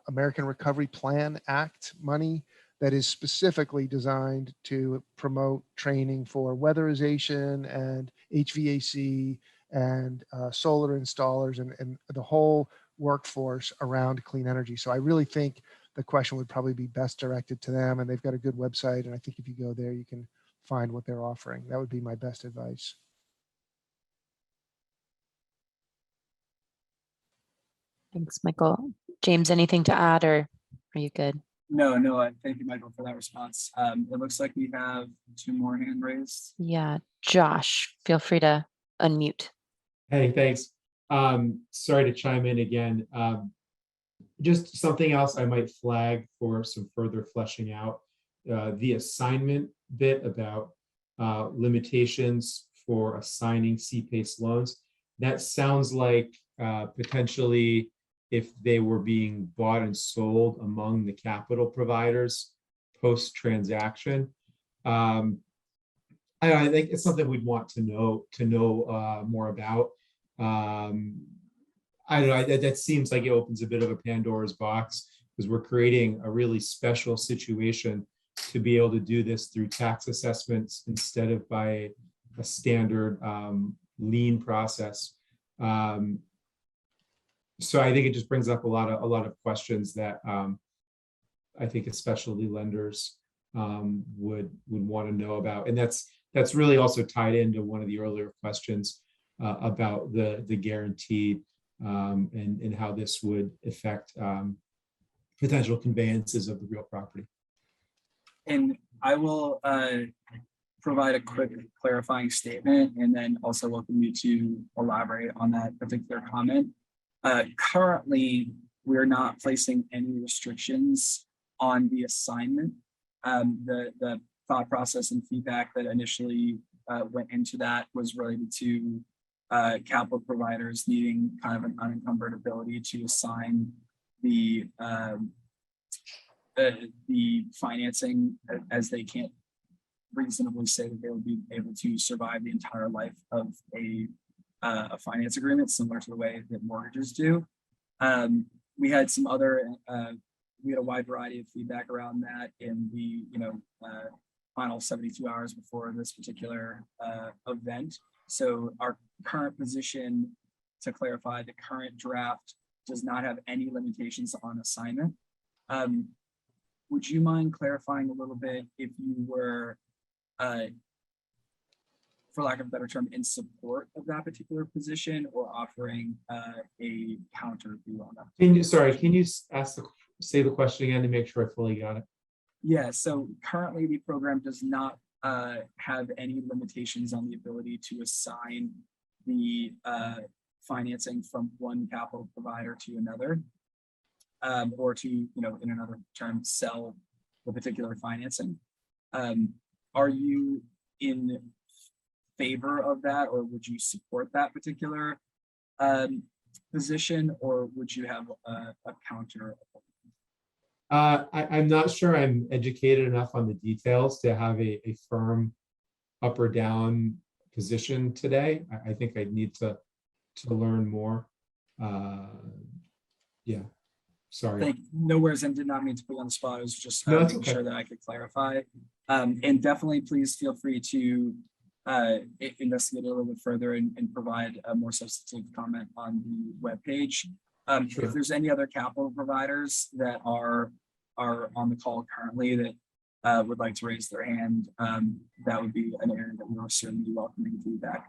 American Recovery Plan Act money that is specifically designed to promote training for weatherization and HVAC and solar installers and the whole workforce around clean energy. So I really think the question would probably be best directed to them, and they've got a good website. And I think if you go there, you can find what they're offering. That would be my best advice. Thanks, Michael. James, anything to add, or are you good? No, thank you, Michael, for that response. It looks like we have 2 more hand raised. Yeah, Josh, feel free to unmute. Hey, thanks. Sorry to chime in again. Just something else I might flag for some further fleshing out. The assignment bit about limitations for assigning C-PACE loans. That sounds like potentially if they were being bought and sold among the capital providers post-transaction. I think it's something we'd want to know more about. I don't know, that seems like it opens a bit of a Pandora's box because we're creating a really special situation to be able to do this through tax assessments instead of by a standard lien process. So I think it just brings up a lot of questions that I think especially lenders would want to know about, and that's really also tied into one of the earlier questions about the guaranteed and how this would affect potential conveyances of the real property. And I will provide a quick clarifying statement and then also welcome you to elaborate on that particular comment. Currently, we're not placing any restrictions on the assignment. The thought process and feedback that initially went into that was related to capital providers needing kind of an unencumbered ability to assign the financing, as they can't reasonably say that they would be able to survive the entire life of a finance agreement, similar to the way that mortgages do. We had some other, we had a wide variety of feedback around that in the final 72 hours before this particular event. So our current position, to clarify, the current draft does not have any limitations on assignment. Would you mind clarifying a little bit if you were, for lack of a better term, in support of that particular position or offering a counter view on that? Can you say the question again to make sure I fully got it? Yeah, so currently the program does not have any limitations on the ability to assign the financing from one capital provider to another, or to, in another term, sell the particular financing. Are you in favor of that, or would you support that particular position, or would you have a counter? I'm not sure I'm educated enough on the details to have a firm up or down position today. I think I need to learn more. Yeah, sorry. No worries, and did not mean to put you on the spot. I was just No, making okay. sure that I could clarify. And definitely please feel free to investigate a little bit further and provide a more substantive comment on the webpage. Sure. If there's any other capital providers that are on the call currently that would like to raise their hand, that would be an area that we are certainly welcoming feedback.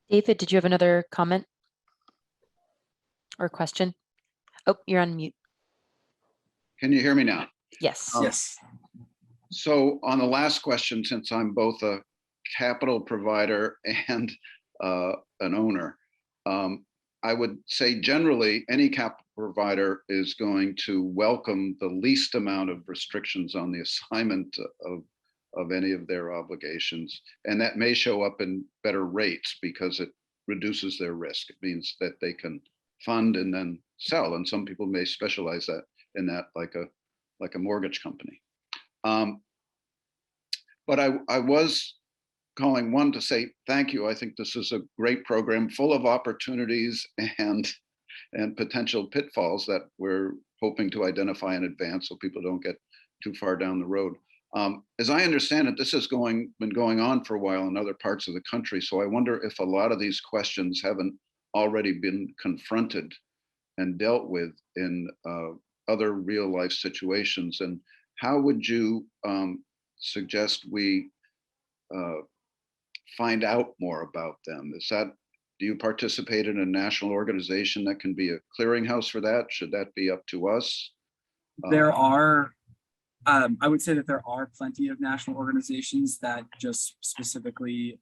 David, did you have another comment or question? Oh, you're on mute. Can you hear me now? Yes. Yes. So on the last question, since I'm both a capital provider and an owner, I would say generally any capital provider is going to welcome the least amount of restrictions on the assignment of any of their obligations. And that may show up in better rates because it reduces their risk. It means that they can fund and then sell. And some people may specialize in that like a mortgage company. But I was calling one to say thank you. I think this is a great program full of opportunities and potential pitfalls that we're hoping to identify in advance so people don't get too far down the road. As I understand it, this has been going on for a while in other parts of the country. So I wonder if a lot of these questions haven't already been confronted and dealt with in other real life situations. And how would you suggest we find out more about them? Do you participate in a national organization that can be a clearinghouse for that? Should that be up to us? There are I would say that there are plenty of national organizations that just specifically,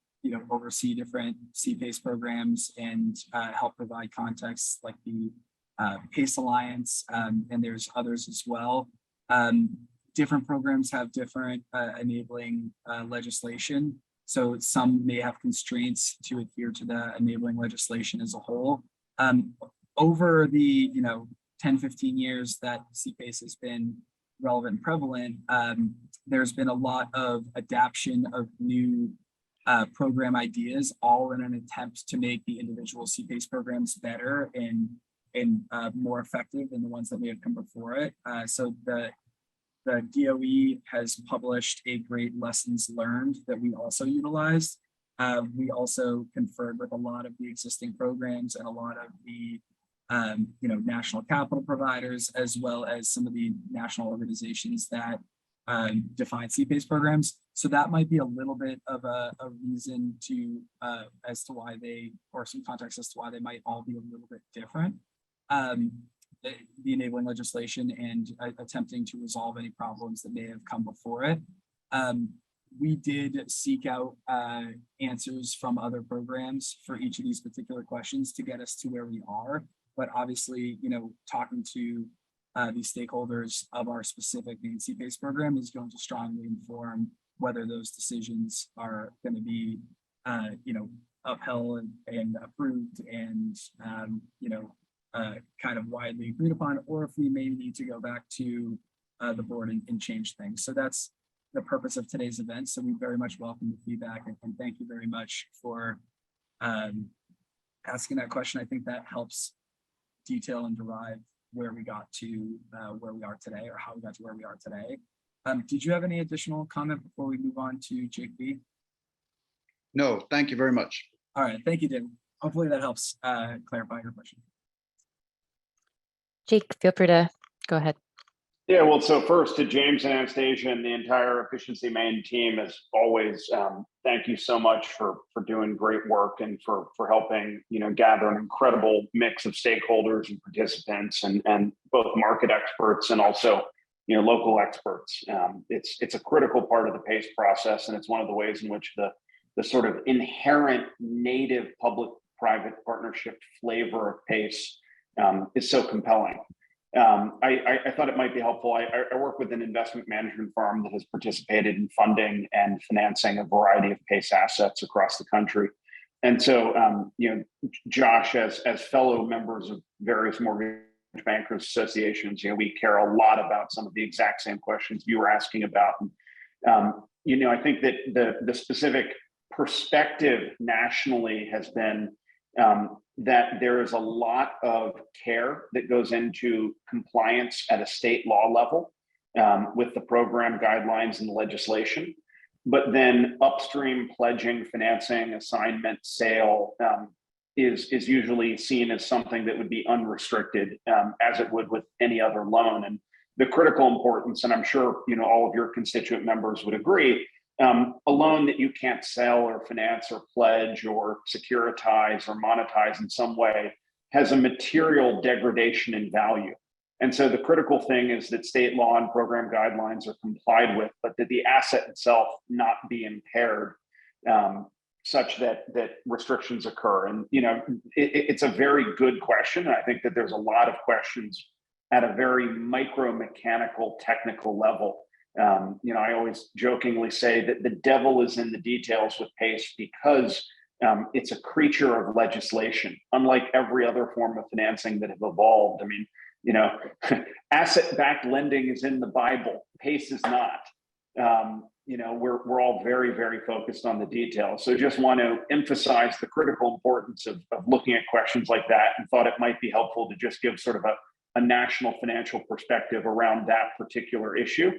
oversee different C-PACE programs and help provide context, like the PACE Alliance, and there's others as well. Different programs have different enabling legislation. So some may have constraints to adhere to the enabling legislation as a whole. Over the 10, 15 years that C-PACE has been relevant and prevalent, there's been a lot of adaptation of new program ideas, all in an attempt to make the individual C-PACE programs better and more effective than the ones that may have come before it. So the DOE has published a great lessons learned that we also utilized. We also conferred with a lot of the existing programs and a lot of the national capital providers, as well as some of the national organizations that define C-PACE programs. So that might be a little bit of a reason to as to why or some context as to why they might all be a little bit different. The enabling legislation and attempting to resolve any problems that may have come before it. We did seek out answers from other programs for each of these particular questions to get us to where we are. But obviously, talking to the stakeholders of our specific Maine C-PACE program is going to strongly inform whether those decisions are going to be, upheld and approved and, kind of widely agreed upon, or if we may need to go back to the board and change things. So that's the purpose of today's event. So we very much welcome the feedback and thank you very much for asking that question. I think that helps detail and derive where we got to where we are today, or how we got to where we are today. Did you have any additional comment before we move on to Jake B? No, thank you very much. All right, thank you, David. Hopefully that helps clarify your question. Jake, feel free to go ahead. Yeah, well, so first to James and Anastasia and the entire Efficiency Maine team, as always, thank you so much for doing great work and for helping, gather an incredible mix of stakeholders and participants and both market experts and also, local experts. It's a critical part of the PACE process, and it's one of the ways in which the sort of inherent native public-private partnership flavor of PACE is so compelling. I thought it might be helpful. I work with an investment management firm that has participated in funding and financing a variety of PACE assets across the country. And so, Josh, as fellow members of various mortgage bankers associations, we care a lot about some of the exact same questions you were asking about. And, I think that the specific perspective nationally has been that there is a lot of care that goes into compliance at a state law level with the program guidelines and legislation, but then upstream pledging, financing, assignment, sale is usually seen as something that would be unrestricted, as it would with any other loan. And the critical importance, and I'm sure all of your constituent members would agree, a loan that you can't sell or finance or pledge or securitize or monetize in some way has a material degradation in value. And so the critical thing is that state law and program guidelines are complied with, but that the asset itself not be impaired such that restrictions occur. And it's a very good question. I think that there's a lot of questions at a very micro mechanical technical level. I always jokingly say that the devil is in the details with PACE because it's a creature of legislation, unlike every other form of financing that have evolved. I mean, asset-backed lending is in the Bible, PACE is not. We're all very, very focused on the details. So just want to emphasize the critical importance of looking at questions like that, and thought it might be helpful to just give sort of a national financial perspective around that particular issue.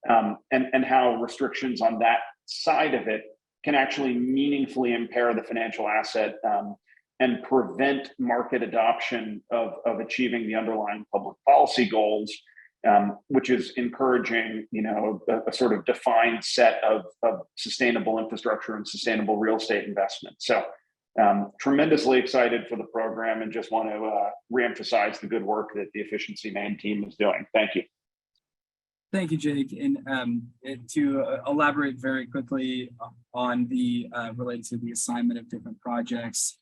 And how restrictions on that side of it can actually meaningfully impair the financial asset and prevent market adoption of achieving the underlying public policy goals, which is encouraging, a sort of defined set of sustainable infrastructure and sustainable real estate investment. So tremendously excited for the program and just want to reemphasize the good work that the Efficiency Maine team is doing. Thank you. Thank you, Jake. And to elaborate very quickly on the related to the assignment of different projects,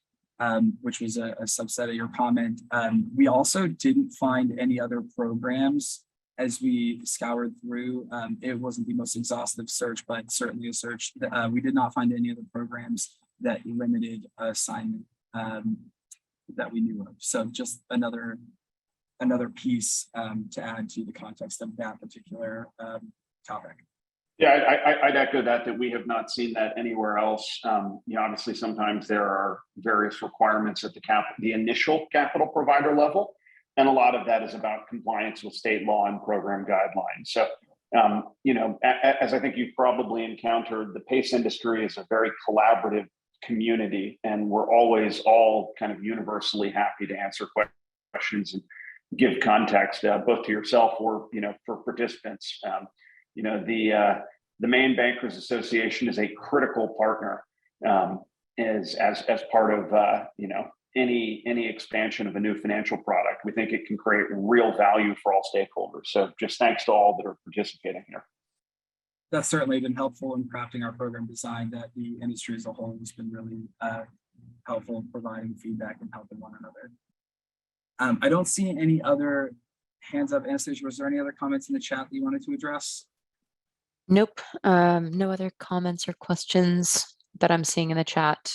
which was a subset of your comment. We also didn't find any other programs as we scoured through. It wasn't the most exhaustive search, but certainly a search. We did not find any other programs that limited assignment that we knew of. So just another piece to add to the context of that particular topic. Yeah, I'd echo that we have not seen that anywhere else. Obviously, sometimes there are various requirements at the initial capital provider level, and a lot of that is about compliance with state law and program guidelines. So, as I think you've probably encountered, the PACE industry is a very collaborative community, and we're always all kind of universally happy to answer questions and give context, both to yourself or for participants. The Maine Bankers Association is a critical partner as part of any expansion of a new financial product. We think it can create real value for all stakeholders. So just thanks to all that are participating here. That's certainly been helpful in crafting our program design. That the industry as a whole has been really helpful in providing feedback and helping one another. I don't see any other hands up. Anastasia, was there any other comments in the chat that you wanted to address? Nope. No other comments or questions that I'm seeing in the chat.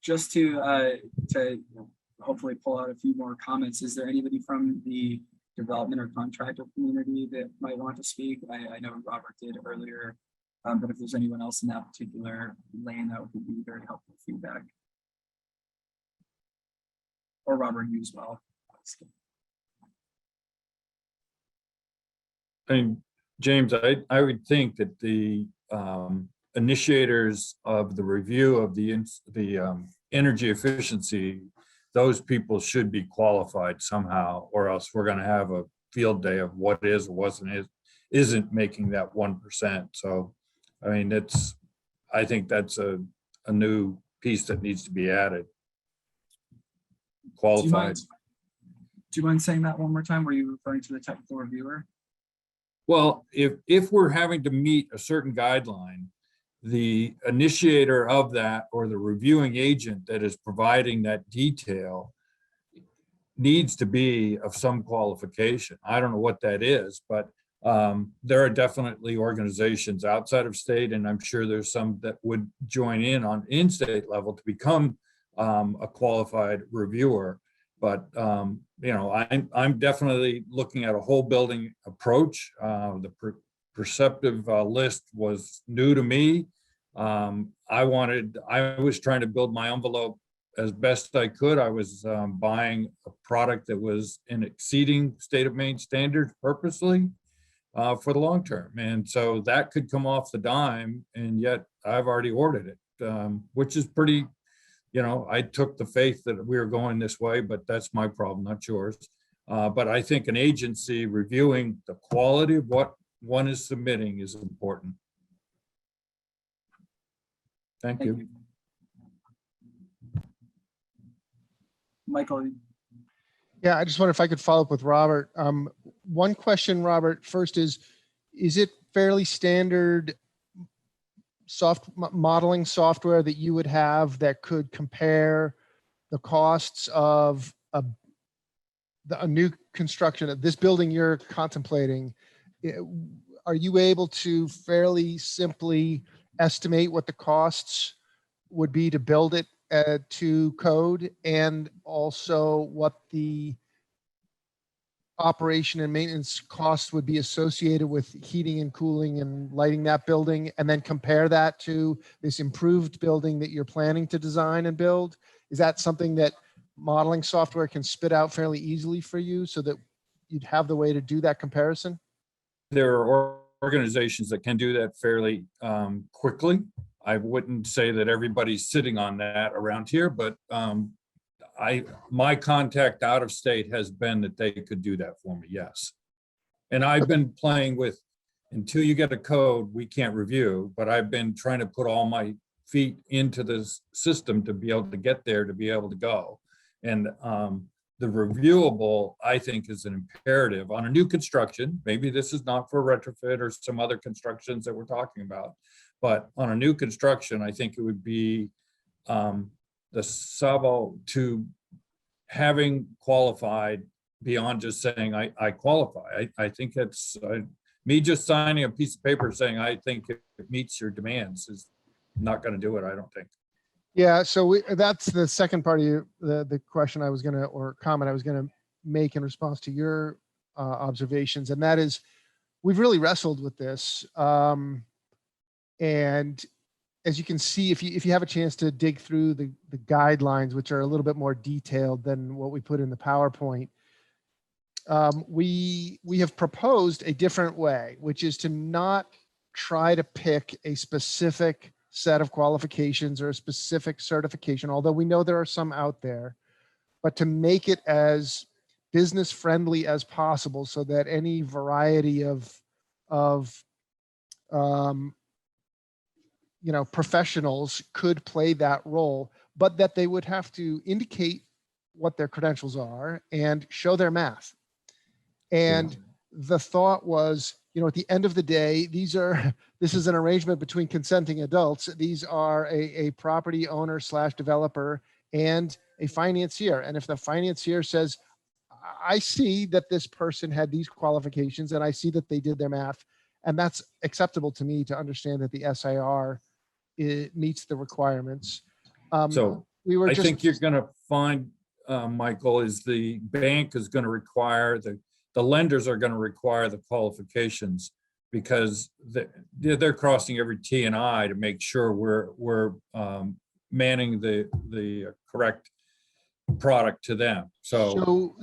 Just to hopefully pull out a few more comments, is there anybody from the development or contractor community that might want to speak? I know Robert did earlier, but if there's anyone else in that particular lane, that would be very helpful feedback. Or Robert, you as well. And James, I would think that the initiators of the review of the energy efficiency, those people should be qualified somehow, or else we're going to have a field day of what is or isn't making that 1%. So, I mean, I think that's a new piece that needs to be added. Qualified. Do you mind saying that one more time? Were you referring to the technical reviewer? Well, if we're having to meet a certain guideline, the initiator of that or the reviewing agent that is providing that detail needs to be of some qualification. I don't know what that is, but there are definitely organizations outside of state, and I'm sure there's some that would join in on in-state level to become a qualified reviewer. But I'm definitely looking at a whole building approach. The perceptive list was new to me. I was trying to build my envelope as best I could. I was buying a product that was exceeding state of Maine standards purposely for the long term. And so that could come off the dime, and yet I've already ordered it, which is pretty, I took the faith that we were going this way, but that's my problem, not yours. But I think an agency reviewing the quality of what one is submitting is important. Thank you. Michael. Yeah, I just wonder if I could follow up with Robert. One question, Robert, first is it fairly standard modeling software that you would have that could compare the costs of a new construction of this building you're contemplating? Are you able to fairly simply estimate what the costs would be to build it to code, and also what the operation and maintenance costs would be associated with heating and cooling and lighting that building, and then compare that to this improved building that you're planning to design and build? Is that something that modeling software can spit out fairly easily for you so that you'd have the way to do that comparison? There are organizations that can do that fairly quickly. I wouldn't say that everybody's sitting on that around here, but my contact out of state has been that they could do that for me, yes. And I've been playing with, until you get a code, we can't review, but I've been trying to put all my feet into this system to be able to get there, to be able to go. And the reviewable, I think, is an imperative on a new construction. Maybe this is not for retrofit or some other constructions that we're talking about, but on a new construction, I think it would be the sub to having qualified beyond just saying I qualify. I think it's me just signing a piece of paper saying I think it meets your demands is not going to do it, I don't think. Yeah, so that's the second part of the question I was gonna, or comment I was gonna make in response to your observations, and that is, we've really wrestled with this. And as you can see, if you have a chance to dig through the guidelines, which are a little bit more detailed than what we put in the PowerPoint, we have proposed a different way, which is to not try to pick a specific set of qualifications or a specific certification, although we know there are some out there, but to make it as business friendly as possible so that any variety of professionals could play that role, but that they would have to indicate what their credentials are and show their math. And the thought was, at the end of the day, this is an arrangement between consenting adults. These are a property owner / developer and a financier. And if the financier says, I see that this person had these qualifications and I see that they did their math, and that's acceptable to me to understand that the SIR meets the requirements. So I think you're going to find, Michael, is the bank is going to require the lenders are going to require the qualifications because they're crossing every T and I to make sure we're manning the correct product to them. So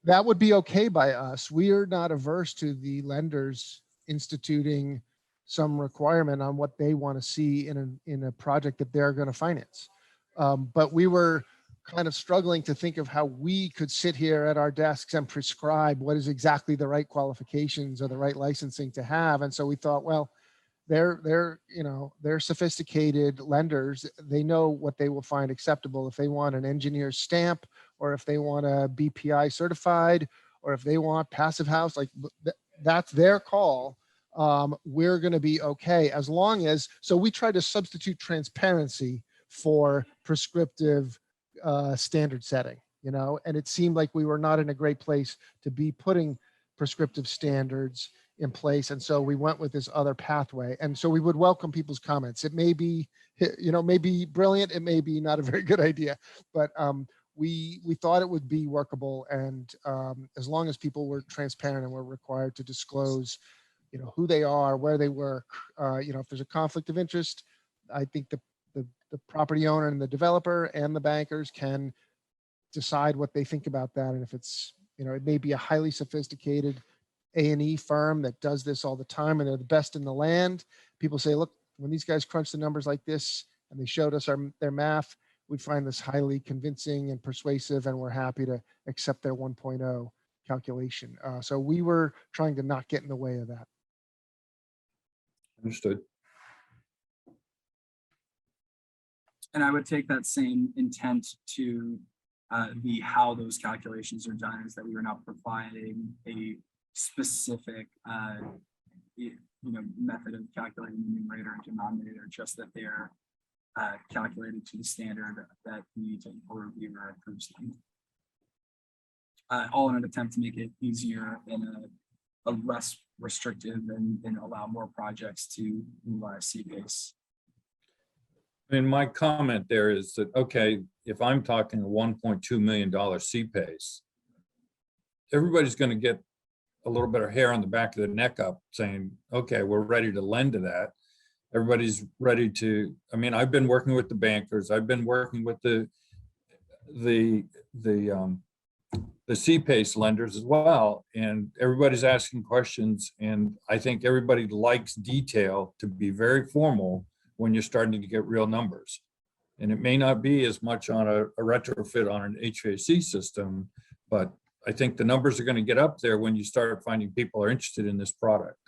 that would be okay by us. We are not averse to the lenders instituting some requirement on what they want to see in a project that they're going to finance. But we were kind of struggling to think of how we could sit here at our desks and prescribe what is exactly the right qualifications or the right licensing to have. And so we thought, well, they're sophisticated lenders. They know what they will find acceptable. If they want an engineer's stamp, or if they want a BPI certified, or if they want passive house, like that's their call. We're going to be okay as long as, so we try to substitute transparency for prescriptive standard setting, and it seemed like we were not in a great place to be putting prescriptive standards in place. And so we went with this other pathway. And so we would welcome people's comments. It may be, may be brilliant. It may be not a very good idea, but we thought it would be workable. And as long as people were transparent and were required to disclose, who they are, where they work, if there's a conflict of interest, I think the property owner and the developer and the bankers can decide what they think about that. And if it's, it may be a highly sophisticated A&E firm that does this all the time and they're the best in the land. People say, look, when these guys crunch the numbers like this and they showed us their math, we find this highly convincing and persuasive, and we're happy to accept their 1.0 calculation. So we were trying to not get in the way of that. Understood. And I would take that same intent to the how those calculations are done, is that we are not providing a specific method of calculating the numerator and denominator, just that they are calculated to the standard that the technical reviewer approves them. All in an attempt to make it easier and a less restrictive and allow more projects to utilize C-PACE. And my comment there is that, okay, if I'm talking a $1.2 million C-PACE, everybody's going to get a little bit of hair on the back of the neck up saying, okay, we're ready to lend to that. Everybody's ready to, I've been working with the bankers. I've been working with the C-PACE lenders as well. And everybody's asking questions. And I think everybody likes detail to be very formal when you're starting to get real numbers. And it may not be as much on a retrofit on an HVAC system, but I think the numbers are going to get up there when you start finding people are interested in this product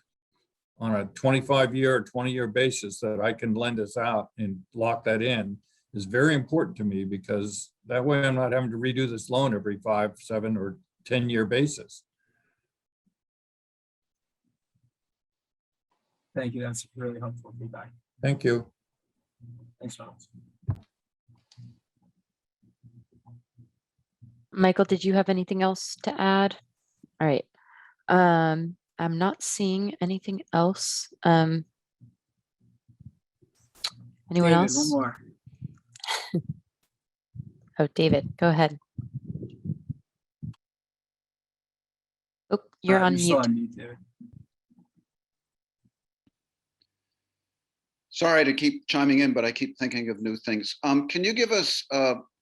on a 25-year or 20-year basis, that I can lend this out and lock that in is very important to me, because that way I'm not having to redo this loan every 5, 7, or 10-year basis. Thank you. That's really helpful feedback. Thank you. Thanks, Rob. Michael, did you have anything else to add? All right. I'm not seeing anything else. Anyone David, else? one more. Oh, David, go ahead. Oh, you're on Still mute. on mute, David. Sorry to keep chiming in, but I keep thinking of new things. Can you give us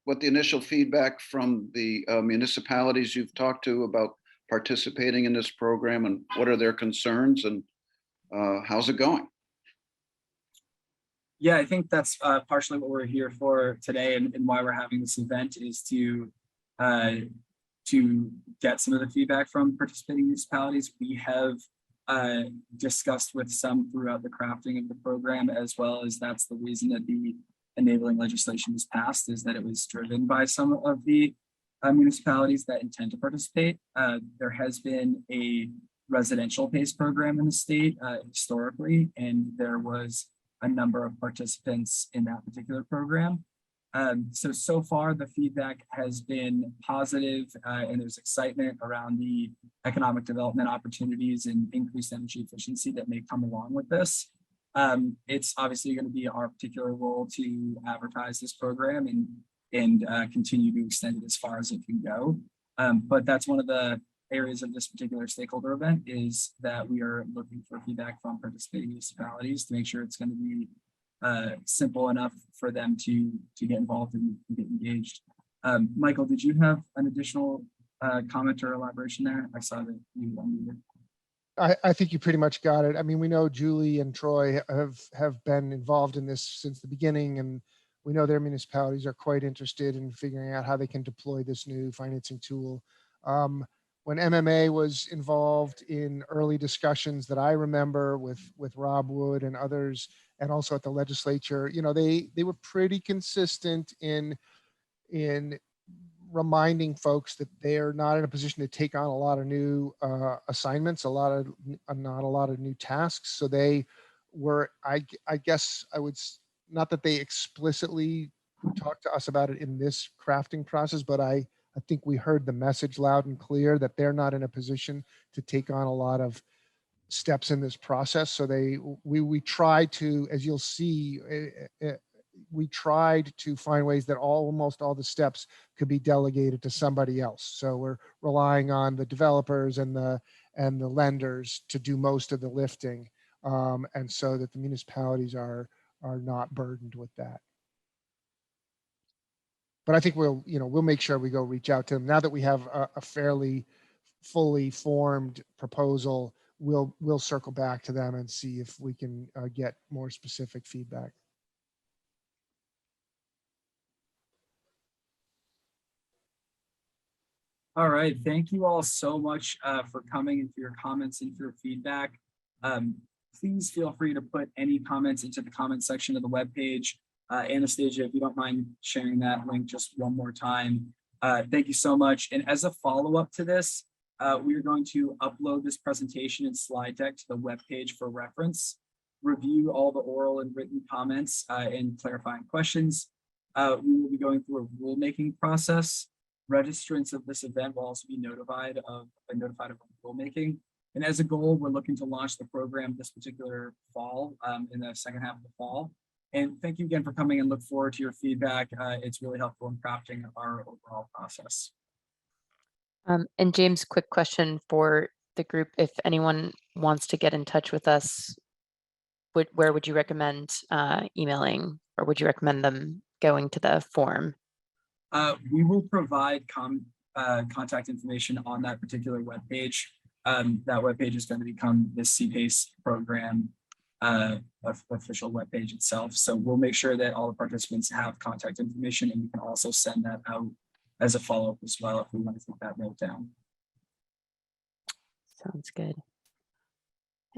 what the initial feedback from the municipalities you've talked to about participating in this program, and what are their concerns, and how's it going? Yeah, I think that's partially what we're here for today, and why we're having this event is to get some of the feedback from participating municipalities. We have discussed with some throughout the crafting of the program, as well as that's the reason that the enabling legislation was passed, is that it was driven by some of the municipalities that intend to participate. There has been a residential PACE program in the state historically, and there was a number of participants in that particular program. So far the feedback has been positive, and there's excitement around the economic development opportunities and increased energy efficiency that may come along with this. It's obviously going to be our particular role to advertise this program and continue to extend it as far as it can go. But that's one of the areas of this particular stakeholder event, is that we are looking for feedback from participating municipalities to make sure it's going to be simple enough for them to get involved and get engaged. Michael, did you have an additional comment or elaboration there? I saw that you unmuted. I think you pretty much got it. I mean, we know Julie and Troy have been involved in this since the beginning, and we know their municipalities are quite interested in figuring out how they can deploy this new financing tool. When MMA was involved in early discussions that I remember with Rob Wood and others, and also at the legislature, you know, they were pretty consistent in reminding folks that they are not in a position to take on a lot of new assignments, not a lot of new tasks. So they were, I guess I would, not that they explicitly talked to us about it in this crafting process, but I think we heard the message loud and clear that they're not in a position to take on a lot of steps in this process. So we tried to, as you'll see, we tried to find ways that almost all the steps could be delegated to somebody else. So we're relying on the developers and the lenders to do most of the lifting, and so that the municipalities are not burdened with that. But I think we'll make sure we go reach out to them now that we have a fairly fully formed proposal. We'll circle back to them and see if we can get more specific feedback. All right, thank you all so much for coming and for your comments and for your feedback. Please feel free to put any comments into the comment section of the webpage. Anastasia, if you don't mind sharing that link just one more time. Thank you so much. And as a follow-up to this, we are going to upload this presentation and slide deck to the webpage for reference, review all the oral and written comments and clarifying questions. We will be going through a rulemaking process. Registrants of this event will also be notified of rulemaking. And as a goal, we're looking to launch the program this particular fall, in the second half of the fall. And thank you again for coming, and look forward to your feedback. It's really helpful in crafting our overall process. And James, quick question for the group. If anyone wants to get in touch with us, where would you recommend emailing, or would you recommend them going to the form? We will provide contact information on that particular webpage. That webpage is going to become the C-PACE program official webpage itself. So we'll make sure that all the participants have contact information, and we can also send that out as a follow-up as well if we want to take that note down. Sounds good.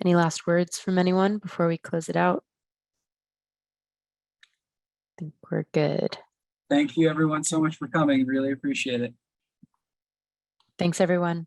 Any last words from anyone before we close it out? think we're good. Thank you everyone so much for coming. Really appreciate it. Thanks, everyone.